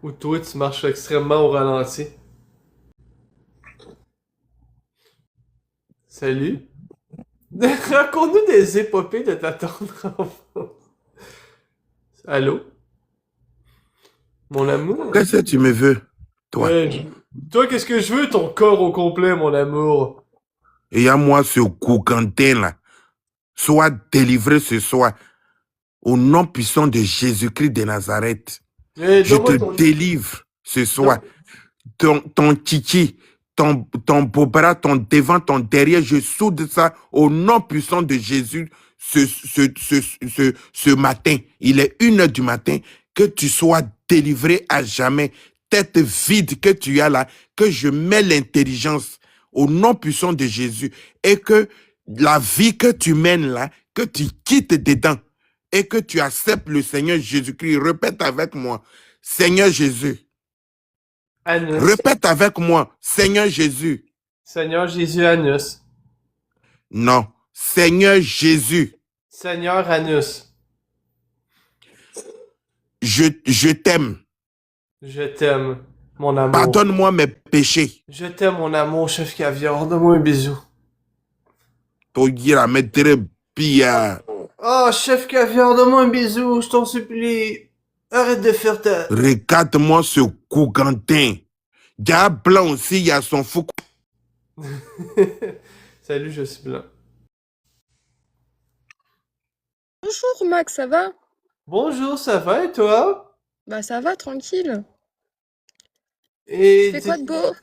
Ou toi, tu marches extrêmement au ralenti. Salut. Raconte-nous des épopées de ta tendre enfance. Allô? Mon amour? Qu'est-ce que tu me veux, toi? Toi, qu'est-ce que je veux? Ton corps au complet, mon amour. Et à moi, ce Gougantin là, sois délivré ce soir au nom puissant de Jésus-Christ de Nazareth. Je te Donne-moi ton... délivre ce soir. Non. Ton titi, ton beau bras, ton devant, ton derrière, je soude ça au nom puissant de Jésus ce matin. Il est 1 heure du matin, que tu sois délivré à jamais. Tête vide que tu as là, que je mets l'intelligence au nom puissant de Jésus et que la vie que tu mènes là, que tu quittes dedans et que tu acceptes le Seigneur Jésus-Christ. Répète avec moi, Seigneur Jésus. Anus. Répète avec moi, Seigneur Jésus. Seigneur Jésus Anus. Non, Seigneur Jésus. Seigneur Anus. Je t'aime. Je t'aime, mon amour. Pardonne-moi mes péchés. Je t'aime, mon amour, chef caviar. Donne-moi un bisou. Togira mettere pia. Oh, chef caviar, donne-moi un bisou, je t'en supplie. Arrête de faire ta... Regarde-moi ce Gougantin. Diable blanc aussi, il y a son fou. Salut, je suis blanc. Bonjour Max, ça va? Bonjour, ça va et toi? Bah ça va, tranquille. Et Tu fais quoi de beau?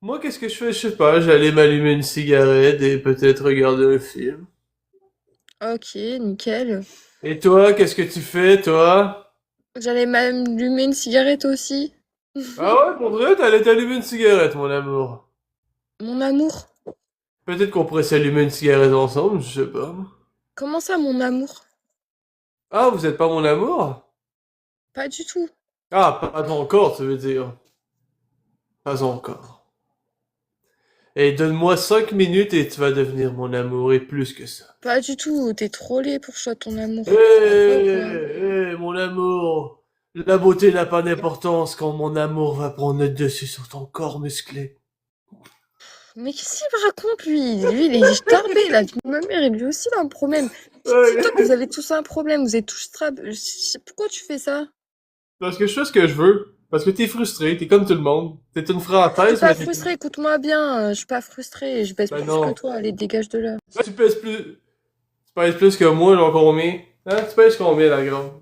moi, qu'est-ce que je fais? Je sais pas, j'allais m'allumer une cigarette et peut-être regarder un film. Ok, nickel. Et toi, qu'est-ce que tu fais, toi? J'allais m'allumer une cigarette aussi. Ah ouais, pour vrai, t'allais t'allumer une cigarette, mon amour. Mon amour. Peut-être qu'on pourrait s'allumer une cigarette ensemble, je sais pas. Comment ça, mon amour? Ah, vous êtes pas mon amour? Pas du tout. Ah, pas encore, tu veux dire. Pas encore. Et donne-moi 5 minutes et tu vas devenir mon amour, et plus que ça. Pas du tout, t'es trop laid pour choix ton amour. Mon amour. La beauté n'a pas d'importance quand mon amour va prendre le dessus sur ton corps musclé. Mais qu'est-ce qu'il me raconte lui? Lui, il est starbé, la vie de ma mère, et lui aussi il a un problème. C'est toi que vous avez tous un problème, vous êtes tous Pourquoi tu fais ça? Parce que je fais ce que je veux. Parce que t'es frustré, t'es comme tout le monde. T'es une Je suis française, pas mais frustrée, écoute-moi bien, je suis pas frustrée, je baisse Ben plus non. que toi, allez, dégage de là. Tu pèses plus... Tu pèses plus que moi, genre combien? Hein? Tu pèses combien, la grande?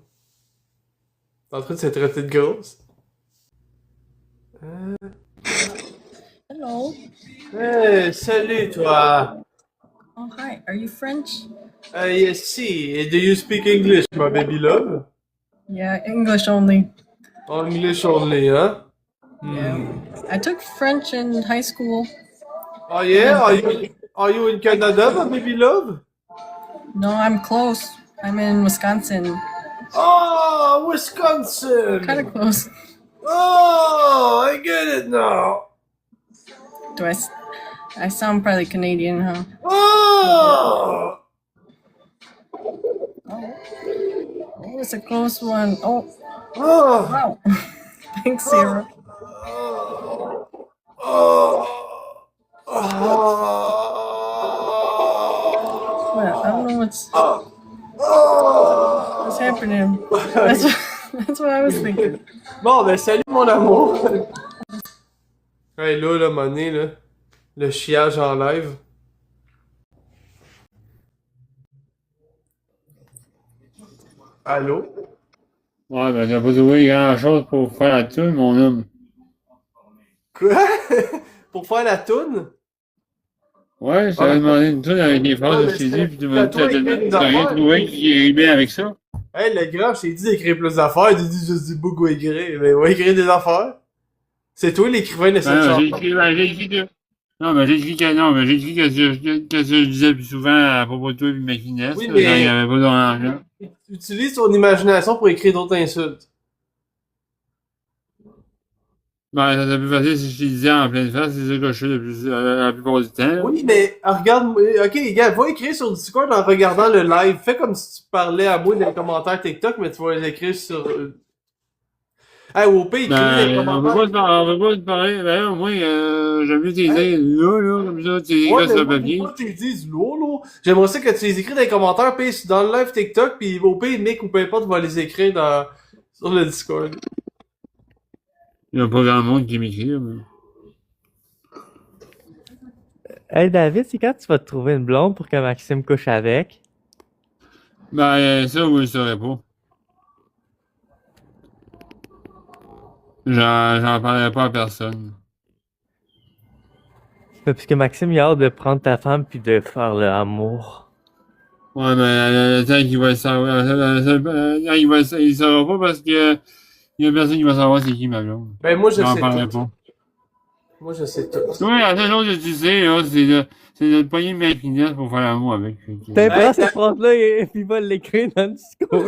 T'es en train de se traiter de grosse? Hello. Hey, salut, toi! Oh, hi. Are you French? Yes, see. Do you speak English, my baby love? Yeah, English only. English only, huh? Yeah. I took French in high school. Oh yeah? Are you in Canada, my baby love? No, I'm close. I'm in Wisconsin. Oh, Wisconsin! Kind of close. Oh, I get it now. Do I sound probably Canadian, huh? Oh! Oh, it's a close one. Oh, Oh! wow. Thanks, Sarah. Well, I don't know what's happening. That's what I was thinking. Bon, ben salut mon amour! Hey, là, à un moment donné, là, le chiage en live. Allô? Ouais, ben, j'ai pas trouvé grand-chose pour faire la tune, mon homme. Quoi? Pour faire la toune? Ouais, je t'avais demandé une tune avec des phrases de CD, puis tu m'as dit, t'as rien trouvé qui est bien avec ça? Hey, le grand, je t'ai dit d'écrire plus d'affaires, tu dis juste du beaucoup écrire. Mais ouais, écrire des affaires. C'est toi l'écrivain de cette Ben, chanson. j'ai écrit que... Non, mais j'ai écrit que je disais plus souvent à propos de toi et de ma finesse. Oui, là, mais- quand il n'y avait pas d'argent. Utilise ton imagination pour écrire d'autres insultes. Ben, ça serait plus facile si je te disais en pleine face, c'est ça que je fais la plupart du temps. Oui, mais regarde, ok, gars, va écrire sur Discord en regardant le live. Fais comme si tu parlais à moi dans les commentaires TikTok, mais tu vas les écrire sur. Hey, OP, écrivez dans les Ben, on commentaires. veut pas te parler. Ben, au moins, j'aime mieux t'y dire là, comme ça, tu Ouais, restes mais sur moi, le papier. faut pas que tu les dises là. J'aimerais ça que tu les écris dans les commentaires, puis dans le live TikTok, puis OP, Mick ou peu importe va les écrire sur le Discord. Il y a pas grand monde qui m'écrit, mais... Hey David, c'est quand tu vas te trouver une blonde pour que Maxime couche avec? Ben, ça, vous le saurez pas. J'en parlerai pas à personne. Parce que Maxime, il a hâte de prendre ta femme puis de faire l'amour. Ouais, mais le temps qu'il va le savoir, il saura pas parce que il y a personne qui va savoir c'est qui ma blonde. Ben, moi, je J'en sais parlerai tout. pas. Moi, je sais tout. Oui, la seule chose que tu sais, là, c'est de te pogner une main finesse pour faire l'amour avec. T'as pas cette phrase-là et puis il va l'écrire dans le Discord.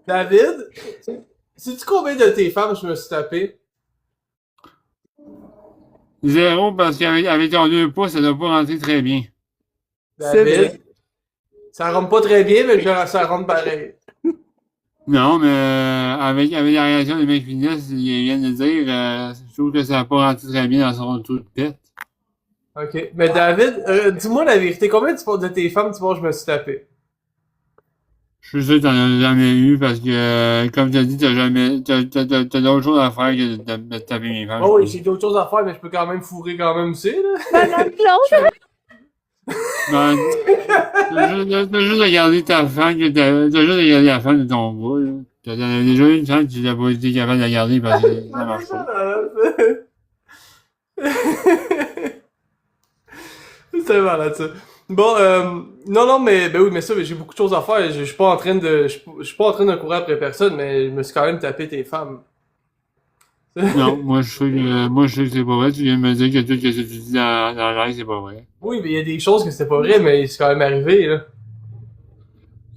David, sais-tu combien de tes femmes je me suis tapé? 0 parce qu'avec ton 2 pouces, ça doit pas rentrer très bien. C'est David, vrai. ça rentre pas très bien, mais ça rentre pareil. Non, mais avec la réaction des mecs finesse, ils viennent de dire, je trouve que ça n'a pas rentré très bien dans son trou de tête. Ok. Mais David, dis-moi la vérité, combien de tes femmes tu penses que je me suis tapé? Je suis sûr que t'en as jamais eu parce que, comme t'as dit, t'as d'autres choses à faire que de te taper mes femmes. Oh oui, j'ai d'autres choses à faire, mais je peux quand même fourrer quand même aussi, là. Madame Claude! Ben, t'as juste à garder ta femme, t'as juste à garder la femme de ton gars, là. T'en as déjà une femme que tu n'as pas été capable de la garder parce que ça marche pas. C'est malade, ça. Bon, non, mais, ben oui, mais ça, j'ai beaucoup de choses à faire. Je suis pas en train de, je suis pas en train de courir après personne, mais je me suis quand même tapé tes femmes. Non, moi, je sais que c'est pas vrai. Tu viens de me dire que tout ce que tu dis dans le live, c'est pas vrai. Oui, mais il y a des choses que c'est pas vrai, mais c'est quand même arrivé, là.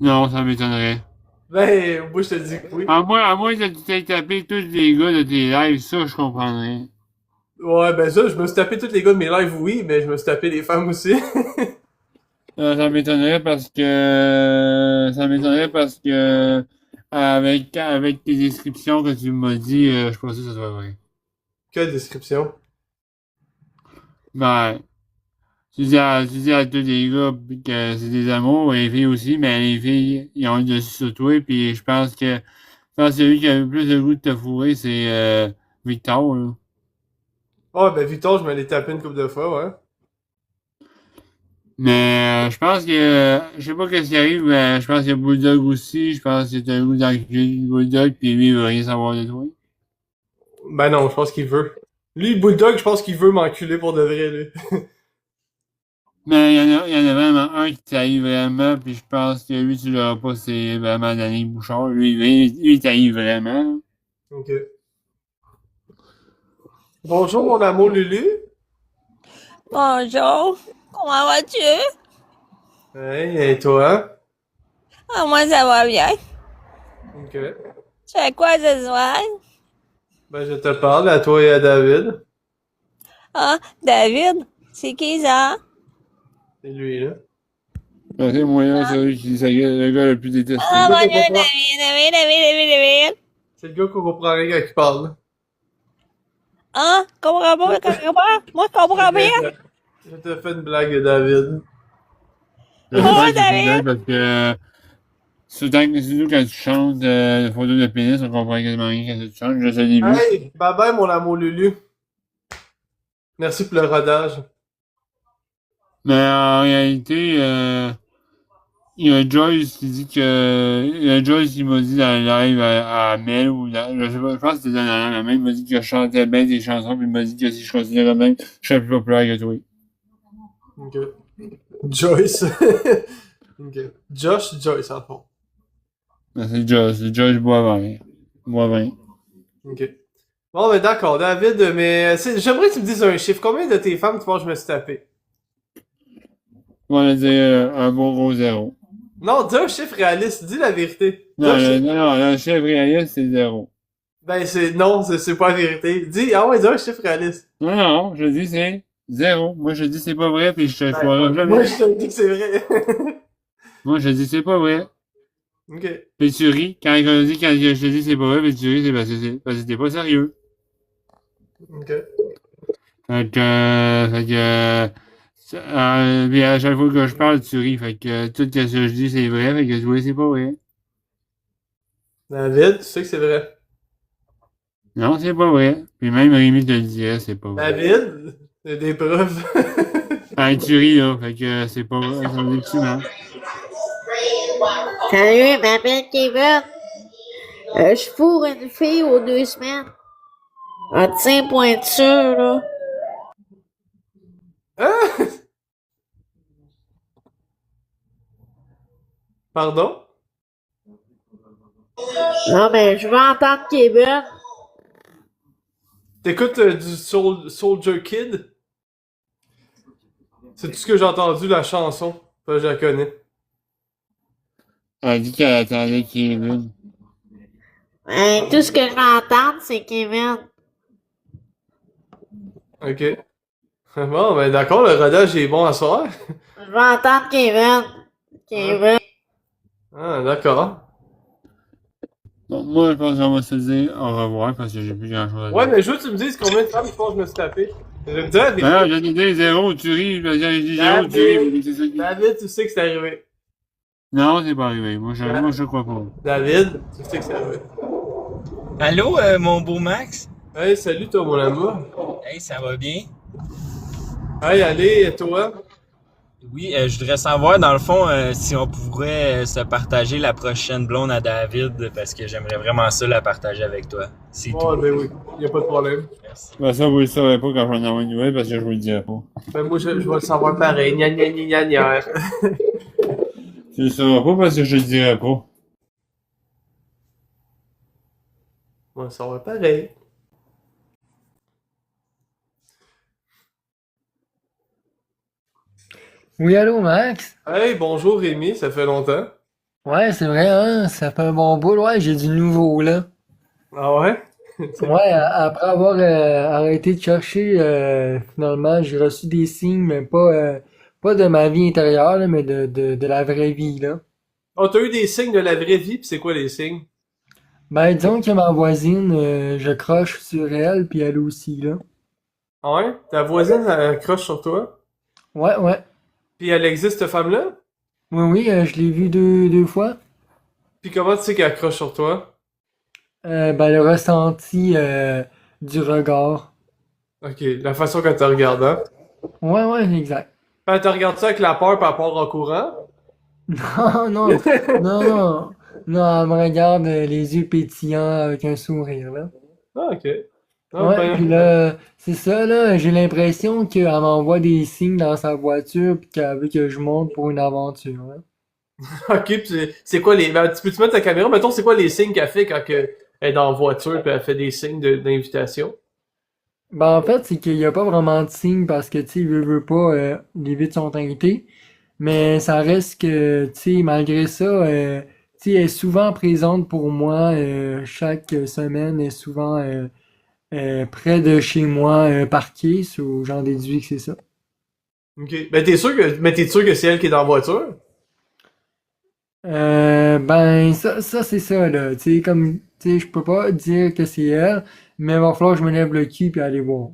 Non, ça m'étonnerait. Ben, moi, je te dis que oui. À moins que tu t'aies tapé tous les gars de tes lives, ça, je comprendrais. Ouais, ben ça, je me suis tapé tous les gars de mes lives, oui, mais je me suis tapé les femmes aussi. Ça m'étonnerait parce que, avec tes descriptions que tu m'as dit, je pense que ça soit vrai. Quelle description? Ben, tu dis à tous les gars que c'est des amours, et les filles aussi, mais les filles, ils ont le dessus sur toi, puis je pense que celui qui a le plus de goût de te fourrer, c'est, Victor, là. Oh, ben Victor, je me l'ai tapé une couple de fois, ouais. Mais je pense que je sais pas qu'est-ce qui arrive, mais je pense qu'il y a Bulldog aussi, je pense que t'as le goût d'enculer Bulldog, puis lui il veut rien savoir de toi. Ben non, je pense qu'il veut. Lui, Bulldog, je pense qu'il veut m'enculer pour de vrai, lui. Mais il y en a vraiment un qui t'haït vraiment, puis je pense que lui tu l'auras pas, c'est vraiment Danny Bouchard. Lui il t'haït vraiment. Ok. Bonjour, mon amour Lulu. Bonjour, comment vas-tu? Hey, et toi? Ah, moi, ça va bien. Ok. Tu fais quoi ce soir? Ben, je te parle à toi et à David. Ah, David, c'est qui ça? C'est lui, là. Ben, c'est moyen, c'est lui qui c'est le gars le plus détesté. Ah, David, mon Dieu, comprends. David. C'est le gars qu'on comprend rien quand il parle. Ah, comprends pas, comprends pas? Moi, je comprends bien. Je te fais une blague, David. Je pense que c'est David! dingue parce que surtout quand tu chantes photo de pénis, on comprend quasiment rien quand tu chantes, je sais début. Hey, bye bye, mon amour Lulu. Merci pour le rodage. Mais en réalité, il y a Joyce qui dit que. Il y a Joyce qui m'a dit dans le live à Mel ou je sais pas, je pense que c'était dans la même, il m'a dit que je chantais bien des chansons, puis il m'a dit que si je continuais comme même, je serais plus populaire que toi. Ok. Joyce. Ok. Josh, Joyce, en fond. Ben, c'est Joyce Boivin. Boivin. Ok. Bon, ben d'accord, David, mais j'aimerais que tu me dises un chiffre. Combien de tes femmes tu penses que je me suis tapé? On va dire un bon gros 0. Non, dis un chiffre réaliste, dis la vérité. Dis Non, un chiffre. non, le chef réaliste, c'est 0. Ben, c'est pas la vérité. Dis un chiffre réaliste. Non, je dis c'est 0. Moi, je dis c'est pas vrai, puis je te croirai jamais. Moi, je te dis que c'est vrai. Moi, je dis c'est pas vrai. Ok. Puis tu ris. Quand je te dis c'est pas vrai, puis tu ris, c'est parce que t'es pas sérieux. Ok. Puis à chaque fois que je parle, tu ris. Fait que tout ce que je dis, c'est vrai. Fait que tu vois, c'est pas vrai. David, tu sais que c'est vrai. Non, c'est pas vrai. Puis même Rémi te le dirait, c'est pas vrai. David, c'est des preuves. Ah, tu ris, là. Fait que c'est pas vrai. Ça me dit que tu mens. Salut, je m'appelle Kevin. Je fourre une fille aux 2 semaines. Ah, tiens, pointure, là. Hein? Pardon? Non, mais je veux entendre Kevin. T'écoutes du Soldier Kid? C'est tout ce que j'ai entendu, la chanson. Enfin, je la connais. Elle a dit qu'elle attendait Kevin. Tout ce que je veux entendre, c'est Kevin. Ok. Bon, ben d'accord, le rodage est bon à soir. Je veux entendre Kevin. Kevin. Ah, d'accord. Bon, moi, je pense qu'on va se dire au revoir parce que j'ai plus grand chose à dire. Ouais, mais je veux que tu me dises combien de femmes je pense que je me suis tapé. Je vais me dire, Ben, j'ai dit 0, tu ris. J'ai dit 0, tu ris. C'est ça qui... David, tu sais que c'est arrivé. Non, c'est pas arrivé. Moi, je crois pas. David, tu sais que c'est arrivé. Allô, mon beau Max? Hey, salut toi, mon amour. Hey, ça va bien? Hey, allez, toi? Oui, je voudrais savoir, dans le fond, si on pourrait se partager la prochaine blonde à David, parce que j'aimerais vraiment ça la partager avec toi. C'est Ouais, tout. ben oui, y a pas de problème. Merci. Ben, ça, vous le saurez pas quand j'en envoie une nouvelle parce que je vous le dirai pas. Ben moi, je vais le savoir pareil. Gna gna gna gna gna. Tu le sauras pas parce que je le dirai pas. On va le savoir pareil. Oui, allô, Max? Hey, bonjour Rémi, ça fait longtemps. Ouais, c'est vrai, hein? Ça fait un bon bout, ouais, j'ai du nouveau, là. Ah ouais? Ouais, après avoir arrêté de chercher, finalement, j'ai reçu des signes, mais pas de ma vie intérieure, là, mais de la vraie vie, là. Oh, t'as eu des signes de la vraie vie, pis c'est quoi les signes? Ben, disons que ma voisine, je croche sur elle, puis elle aussi, là. Ah ouais? Ta voisine, elle croche sur toi? Ouais, ouais. Puis elle existe, cette femme-là? Oui, oui, je l'ai vue deux fois. Puis comment tu sais qu'elle croche sur toi? Ben, le ressenti, du regard. Ok, la façon qu'elle te regarde, hein? Ouais, ouais, exact. Elle te regarde ça avec la peur par rapport en courant? Non, non, non, non, elle me regarde les yeux pétillants avec un sourire, là. Ah, ok. Ah, Ouais, ben... puis là, c'est ça, là, j'ai l'impression qu'elle m'envoie des signes dans sa voiture puis qu'elle veut que je monte pour une aventure, là. Ok, pis c'est quoi les... Ben, tu peux-tu mettre ta caméra? Mettons, c'est quoi les signes qu'elle fait quand elle est dans la voiture pis elle fait des signes d'invitation? Ben, en fait, c'est qu'il y a pas vraiment de signes parce que, tu sais, veut pas, les vitres sont teintées, mais ça reste que, tu sais, malgré ça, tu sais, elle est souvent présente pour moi, chaque semaine, elle est souvent, près de chez moi, parquée, j'en déduis que c'est ça. Ok. Ben, t'es sûr que c'est elle qui est dans la voiture? Ben, ça c'est ça, là. Tu sais, comme, tu sais, je peux pas dire que c'est elle, mais il va falloir que je me lève le cul puis aller voir.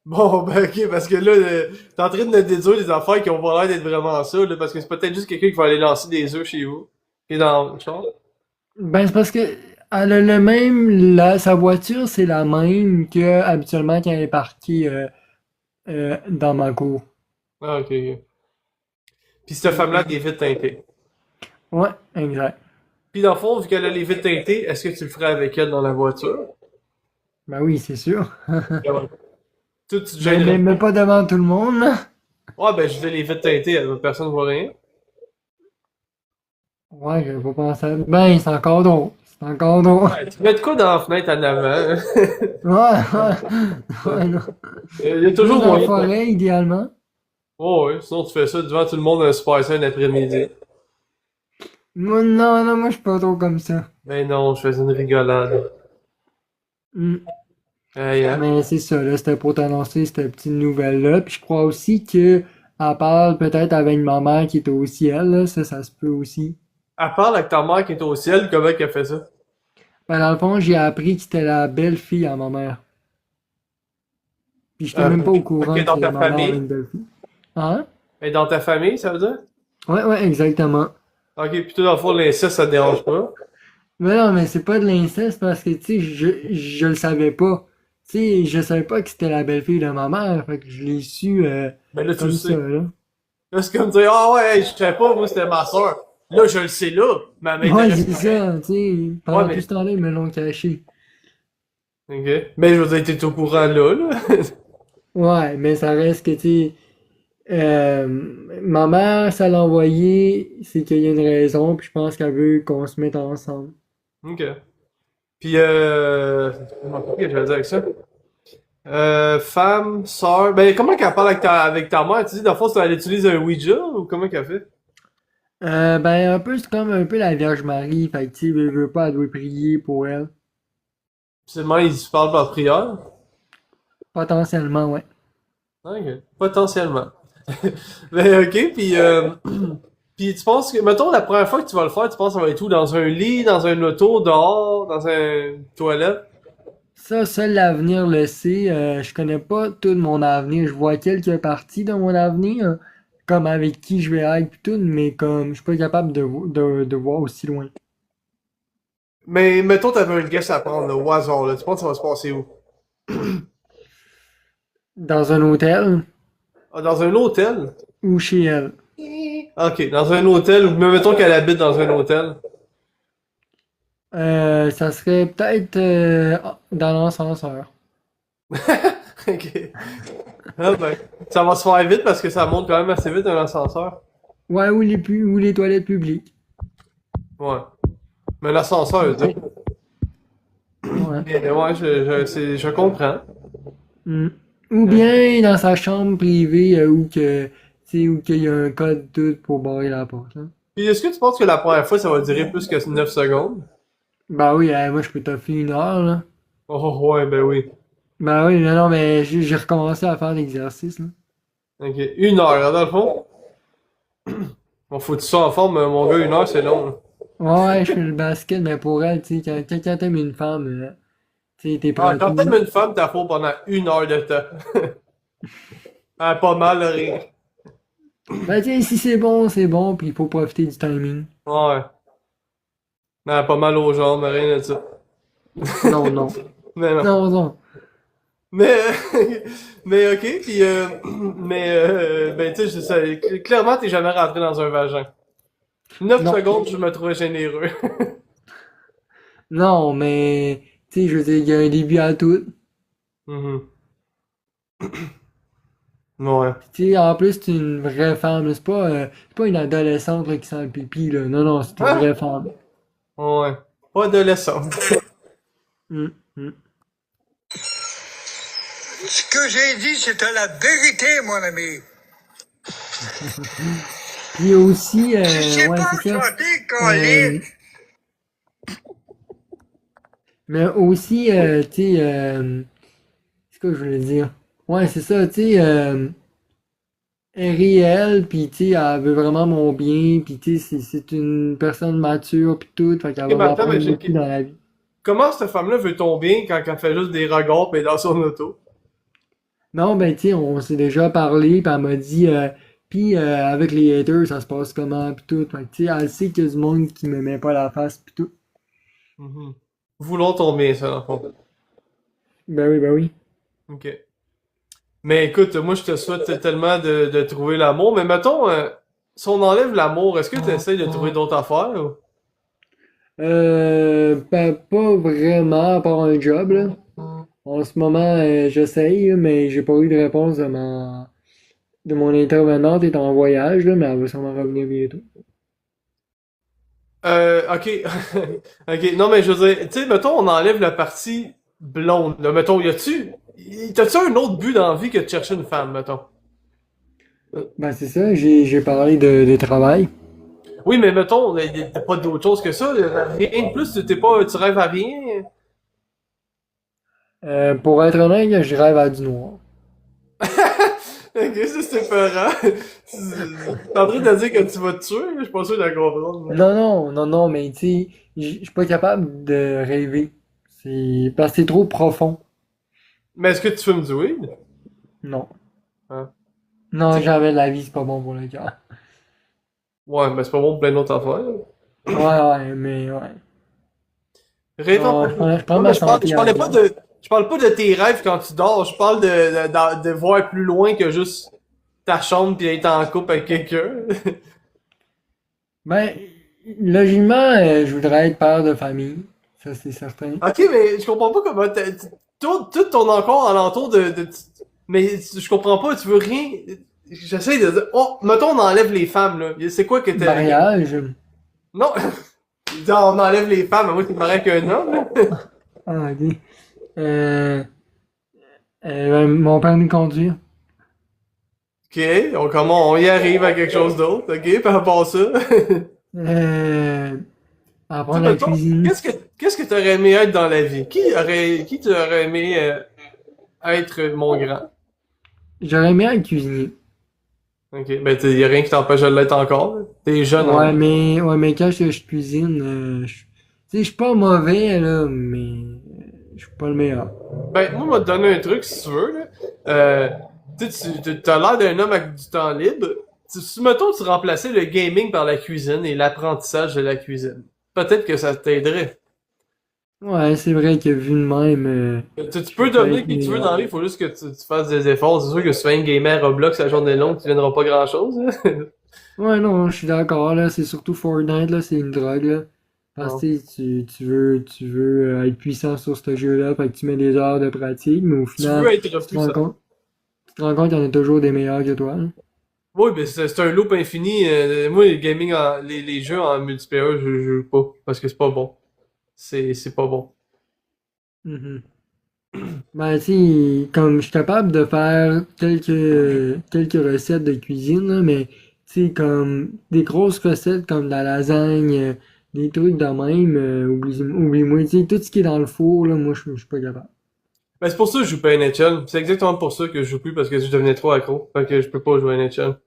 Bon, ben ok, parce que là, t'es en train de me déduire des affaires qui ont pas l'air d'être vraiment ça, là, parce que c'est peut-être juste quelqu'un qui va aller lancer des œufs chez vous. Qui est dans le char. Ben, c'est parce que elle a le même, sa voiture, c'est la même que habituellement quand elle est parquée, dans ma cour. Ah, ok, ok. Puis cette femme-là a des vitres teintées. Ouais, exact. Puis dans le fond, vu qu'elle a les vitres teintées, est-ce que tu le ferais avec elle dans la voiture? Ben oui, c'est sûr. Toi, tu te Mais, gênerais. mais pas devant tout le monde, là. Ouais, ben je vais les vitres teintées, personne ne voit rien. Ouais, j'avais pas pensé à... Ben, c'est encore drôle. C'est encore drôle. Ouais, tu mets de quoi dans la fenêtre en avant? Ouais, ouais, non. Il y a Plus toujours dans la moyen. forêt, idéalement. Oh, ouais, sinon tu fais ça devant tout le monde un Super 5 après-midi. Moi, non, non, moi, je suis pas trop comme ça. Ben non, je faisais une rigolade. Hmm. Hey, hein? Mais c'est ça, là, c'était pour t'annoncer cette petite nouvelle-là. Puis je crois aussi que elle parle peut-être avec ma mère qui est au ciel, là. Ça se peut aussi. À part avec ta mère qui est au ciel, comment qu'elle fait ça? Ben, dans le fond, j'ai appris que c'était la belle-fille à ma mère. Puis j'étais même pas au courant Ok, dans que ta ma mère avait famille? une belle-fille. Hein? Et dans ta famille, ça veut dire? Ouais, exactement. Ok, puis toi, dans le fond, l'inceste, ça te dérange pas? Mais non, mais c'est pas de l'inceste parce que, tu sais, je le savais pas. Tu sais, je savais pas que c'était la belle-fille de ma mère. Fait que je l'ai su Ben là, tu le comme sais. ça, là. Là, c'est comme dire, ah ouais, je savais pas, moi, c'était ma soeur. Là, je le sais là, mais elle Ouais, m'intéresse c'est pas. ça, tu sais. Pendant Ouais, mais- tout ce temps-là, ils me l'ont caché. Ok. Mais je veux dire, t'es au courant là. Ouais, mais ça reste que, tu sais, ma mère, ça l'a envoyé, c'est qu'il y a une raison, puis je pense qu'elle veut qu'on se mette ensemble. Ok. Puis, qu'est-ce que je vais dire avec ça? Femme, sœur, ben, comment qu'elle parle avec ta mère? Tu dis, dans le fond, elle utilise un Ouija, ou comment qu'elle fait? Ben, un peu, c'est comme un peu la Vierge Marie, fait que, tu sais, veut pas, elle doit prier pour elle. Seulement, ils se parlent par prière? Potentiellement, ouais. Ok. Potentiellement. Ben, ok, puis, puis tu penses que, mettons, la première fois que tu vas le faire, tu penses que ça va être où? Dans un lit, dans un auto, dehors, dans une toilette? Ça, seul l'avenir le sait. Je connais pas tout mon avenir. Je vois quelques parties de mon avenir, comme avec qui je vais être pis tout, mais comme je suis pas capable de voir aussi loin. Mais, mettons, t'avais un guess à prendre, là, au hasard, là. Tu penses que ça va se passer où? Dans un hôtel Ah, dans un hôtel? ou chez elle. Ok, dans un hôtel, ou mettons qu'elle habite dans un hôtel. Ça serait peut-être dans l'ascenseur. Ok. Ah ben, ça va se faire vite parce que ça monte quand même assez vite un ascenseur. Ouais, ou les toilettes publiques. Ouais. Mais l'ascenseur, je veux dire. Ouais. Mais ouais, je comprends. Mm. Ou bien dans sa chambre privée où que, tu sais, où qu'il y a un code tout pour barrer la porte, là. Puis est-ce que tu penses que la première fois, ça va durer plus que 9 secondes? Bah oui, moi je peux t'offrir 1 heure, là. Oh ouais, ben oui. Bah oui, non, mais j'ai recommencé à faire l'exercice, là. Ok. 1 heure, hein, dans le fond. Bon, faut que tu sois en forme, mon gars, 1 heure, c'est long, là. Ouais, je fais le basket, mais pour elle, tu sais, quand t'aimes une femme, tu sais, t'es prêt Ah, à quand tout. t'aimes une femme, t'as faux pendant 1 heure de temps. Ah, pas mal, le rire. Ben, tu sais, si c'est bon, puis il faut profiter du timing. Ouais. Ah, pas mal aux jambes, rien de ça. Non, non. Mais non. Non, non. Mais, mais ok, puis, ben, tu sais, clairement, t'es jamais rentré dans un vagin. 9 Non. secondes, je me trouvais généreux. Non, mais, tu sais, je veux dire, il y a un début à tout. Mhm. Ouais. Tu sais, en plus, c'est une vraie femme, là. C'est pas une adolescente, là, qui sent le pipi, là. Non, non, c'est une Ah! vraie femme. Ouais. Pas adolescent. Hum, hum. Ce que j'ai dit, c'était la vérité, mon ami. Puis aussi, Tu sais ouais, pas c'est ça. chanter, Colin. Mais aussi, tu sais, c'est quoi que je voulais dire? Ouais, c'est ça, tu sais, elle est réelle, pis tu sais, elle veut vraiment mon bien, pis tu sais, c'est une personne mature, pis tout, fait qu'elle Ok, va mais attends, m'apprendre mais j'ai... beaucoup dans la vie. Comment cette femme-là veut ton bien quand elle fait juste des regards pis dans son auto? Non, ben, tu sais, on s'est déjà parlé, pis elle m'a dit, pis avec les haters, ça se passe comment, pis tout, fait que tu sais, elle sait qu'il y a du monde qui me met pas la face, pis tout. Mhm. Voulons ton bien, ça, dans le fond. Ben oui, ben oui. Ok. Mais écoute, moi, je te souhaite tellement de trouver l'amour, mais mettons, si on enlève l'amour, est-ce que tu essaies de trouver d'autres affaires, ou? Ben, pas vraiment, à part un job, là. En ce moment, j'essaye, là, mais j'ai pas eu de réponse de mon intervenante est en voyage, là, mais elle va sûrement revenir bientôt. Ok. Ok, non, mais je veux dire, tu sais, mettons, on enlève la partie blonde, là, mettons, t'as-tu un autre but dans la vie que de chercher une femme, mettons? Ben, c'est ça, j'ai parlé de travail. Oui, mais mettons, t'as pas d'autre chose que ça, rien de plus, tu rêves à rien? Pour être honnête, je rêve à du noir. Ok, ça c'est peurant. T'es en train de dire que tu vas te tuer? Je suis pas sûr de la comprendre. Non, mais tu sais, je suis pas capable de rêver. C'est parce que c'est trop profond. Mais est-ce que tu fumes du weed? Non. Hein? Non, jamais la vie, c'est pas bon pour le cœur. Ouais, mais c'est pas bon pour plein d'autres affaires. Mais ouais. Rêve Non, je prends Non, ma mais santé je en parlais pas compte. je parle pas de tes rêves quand tu dors, je parle de voir plus loin que juste ta chambre pis être en couple avec quelqu'un. Ben, logiquement, je voudrais être père de famille. Ça, c'est certain. Ok, mais je comprends pas comment tout ton encore alentour mais je comprends pas, tu veux rien. J'essaie de dire, oh, mettons on enlève les femmes, là. C'est quoi que t'as. Mariage. Non! On enlève les femmes, à moi t'es marié avec un homme, là. Ah, ok. Mon permis de conduire. Ok, on y arrive à quelque chose d'autre, ok, par rapport à ça. Apprendre la Mettons, cuisine. qu'est-ce que t'aurais aimé être dans la vie? Qui t'aurait aimé être mon grand? J'aurais aimé être cuisinier. Ok, ben y a rien qui t'empêche de l'être encore, là. T'es jeune, hein? Ouais, mais quand je cuisine, tu sais, je suis pas mauvais, là, mais je suis pas le meilleur. Ben, moi, je vais te donner un truc, si tu veux, là. Tu sais, t'as l'air d'un homme avec du temps libre. Si, mettons, tu remplaçais le gaming par la cuisine et l'apprentissage de la cuisine, peut-être que ça t'aiderait. Ouais, c'est vrai que vu de même, Tu peux je peux devenir être qui tu veux dans meilleur. la vie, il faut juste que tu fasses des efforts. C'est sûr que si tu fais un gamer à Roblox la journée longue, tu viendras pas grand-chose, hein. Ouais, non, je suis d'accord, là, c'est surtout Fortnite, là, c'est une drogue, là. Parce Non. que tu veux être puissant sur ce jeu-là, fait que tu mets des heures de pratique, mais au Tu veux final, être tu te rends puissant. compte, tu te rends compte qu'il y en a toujours des meilleurs que toi, hein. Oui, mais c'est un loop infini. Moi, les gaming, les jeux en multiplayer, je joue pas. Parce que c'est pas bon. C'est pas bon. Mhm. Ben, tu sais, comme je suis capable de faire quelques recettes de cuisine, là, mais tu sais, comme des grosses recettes comme de la lasagne, des trucs de même, oublie-moi, tu sais, tout ce qui est dans le four, là, moi, je suis pas capable. Ben, c'est pour ça que je joue pas à NHL. C'est exactement pour ça que je joue plus parce que je devenais trop accro. Fait que je peux pas jouer à NHL.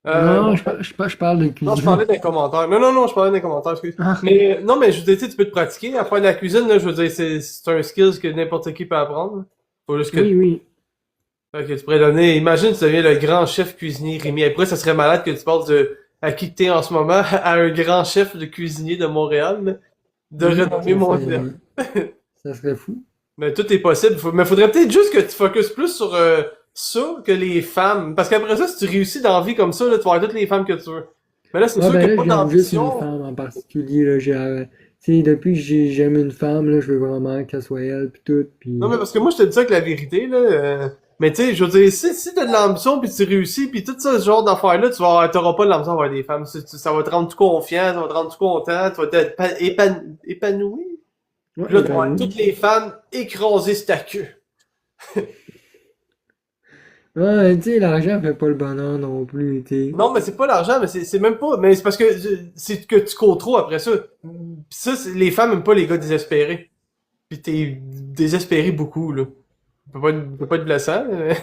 Non, Euh, je parle de non, je cuisine. parlais des commentaires. Non, je parlais des commentaires, excuse. Ah, Mais, non, mais je veux dire, tu sais, tu peux te pratiquer à faire de la cuisine, là. Je veux dire, c'est un skill que n'importe qui peut apprendre. Faut juste que, oui. fait que tu pourrais donner, imagine, tu deviens le grand chef cuisinier Rémi. Après, ça serait malade que tu passes à qui que t'es en ce moment à un grand chef de cuisinier de Montréal, là, de Oui, renommée mondiale. ça serait fou. Mais tout est possible. Mais faudrait peut-être juste que tu focuses plus sur ça que les femmes. Parce qu'après ça, si tu réussis dans la vie comme ça, là, tu vas avoir toutes les femmes que tu veux. Mais là, c'est Ouais, sûr ben qu'il n'y là, a pas j'aime juste une d'ambition. femme en particulier, là, tu sais, depuis que j'aime une femme, là, je veux vraiment qu'elle soit elle, pis tout, Non, mais pis... parce que moi, je te dis ça avec la vérité, là. Mais tu sais, je veux dire, si t'as de l'ambition puis tu réussis puis tout ça, ce genre d'affaires-là, t'auras pas de l'ambition à avoir des femmes. Ça va te rendre tout confiant, ça va te rendre tout content, tu vas être épanoui. Ouais, Puis là, tu vas avoir ben, toutes les femmes écrasées sur ta queue. ouais, tu sais, l'argent fait pas le bonheur non plus, tu sais. Non, mais c'est pas l'argent, mais c'est même pas. Mais c'est parce que c'est que tu cours trop après ça. Pis ça, les femmes aiment pas les gars désespérés. Pis t'es désespéré beaucoup, là. Ça peut pas être blessant, mais...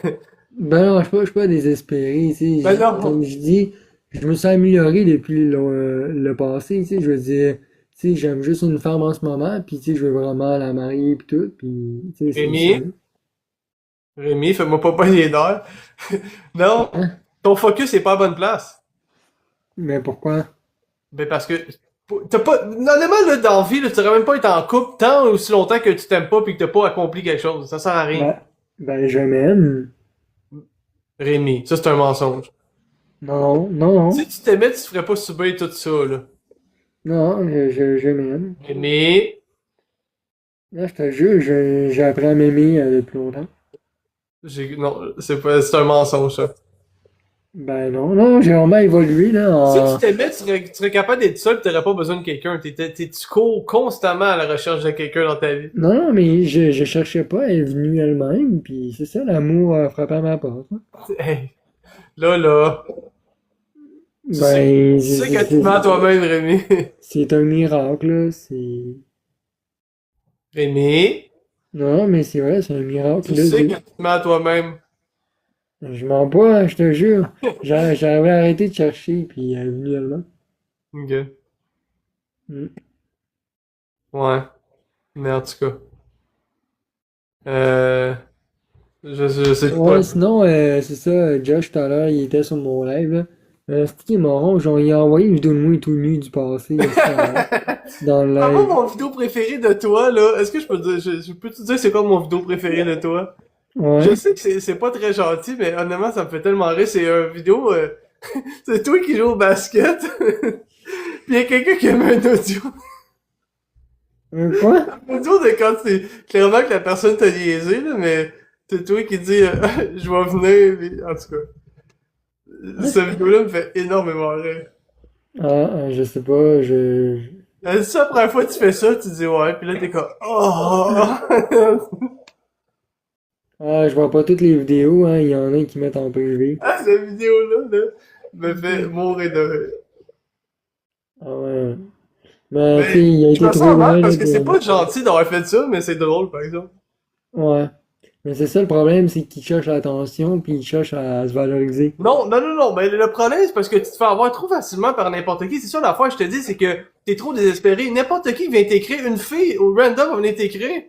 Ben non, je suis pas désespéré, tu sais, Ben non. comme je dis, je me suis amélioré depuis le passé, tu sais, je veux dire, tu sais, j'aime juste une femme en ce moment, pis tu sais, je veux vraiment la marier pis tout, pis tu sais, c'est ça. Rémi, fais-moi pas les d'heure. Non, Hein? ton focus est pas à bonne place. Mais pourquoi? Ben parce que t'as pas. Normalement, là, dans la vie, là, tu devrais même pas être en couple tant ou aussi longtemps que tu t'aimes pas pis que t'as pas accompli quelque chose. Ça sert à rien. Ben je m'aime. Rémi, ça c'est un mensonge. Non. Si tu t'aimais, tu te ferais pas subir tout ça, là. Non, je m'aime. Rémi, Là, je te jure, j'ai appris à m'aimer depuis longtemps. non, c'est un mensonge, ça. Ben non, j'ai vraiment évolué, là, Si tu t'aimais, tu serais capable d'être seul pis t'aurais pas besoin de quelqu'un. Tu cours constamment à la recherche de quelqu'un dans ta vie. Non, mais je cherchais pas, elle est venue elle-même, puis c'est ça, l'amour a frappé à ma porte, hein. Hey, là. Ben, Tu sais que tu te mens à toi-même, Rémi. c'est un miracle, là, c'est... Rémi, Non, mais c'est vrai, c'est un miracle, tu là, sais que tu te mens à toi-même. Je mens pas, hein, je te jure. J'avais arrêté de chercher, puis elle est venue elle-même. Ok. Mm. Ouais. Mais en tout cas. Euh... je sais pas. Ouais, sinon, c'est ça, Josh, tout à l'heure, il était sur mon live, là. C'est qui est marrant, genre, il a envoyé une vidéo de moi tout nu du passé, dans le Ah, moi, live. mon vidéo préférée de toi, là, est-ce que je peux te dire, je peux te dire c'est quoi mon vidéo préférée de toi? Je Ouais. sais que c'est pas très gentil, mais honnêtement, ça me fait tellement rire. C'est une vidéo, c'est toi qui joues au basket. Puis il y a quelqu'un qui a mis un audio. Quoi? Un audio de quand c'est clairement que la personne t'a liaisé, là, mais c'est toi qui dis, je vais venir, puis, en tout cas. Cette vidéo-là me fait énormément rire. Je sais pas, C'est ça, la première fois que tu fais ça, tu dis ouais, puis là t'es comme, oh! Ah, je vois pas toutes les vidéos, hein, il y en a qui mettent en privé. Ah, cette vidéo-là, là, me fait mourir de rire. Ah ouais. Mais, tu sais, Mais il a je été me trop sens mal loin, parce là, que c'est pas gentil d'avoir fait ça, mais c'est drôle, par exemple. Ouais. Mais c'est ça le problème, c'est qu'il cherche l'attention, puis il cherche à se valoriser. Non, mais le problème, c'est parce que tu te fais avoir trop facilement par n'importe qui. C'est ça l'affaire, je te dis, c'est que t'es trop désespéré. N'importe qui vient t'écrire, une fille au random va venir t'écrire,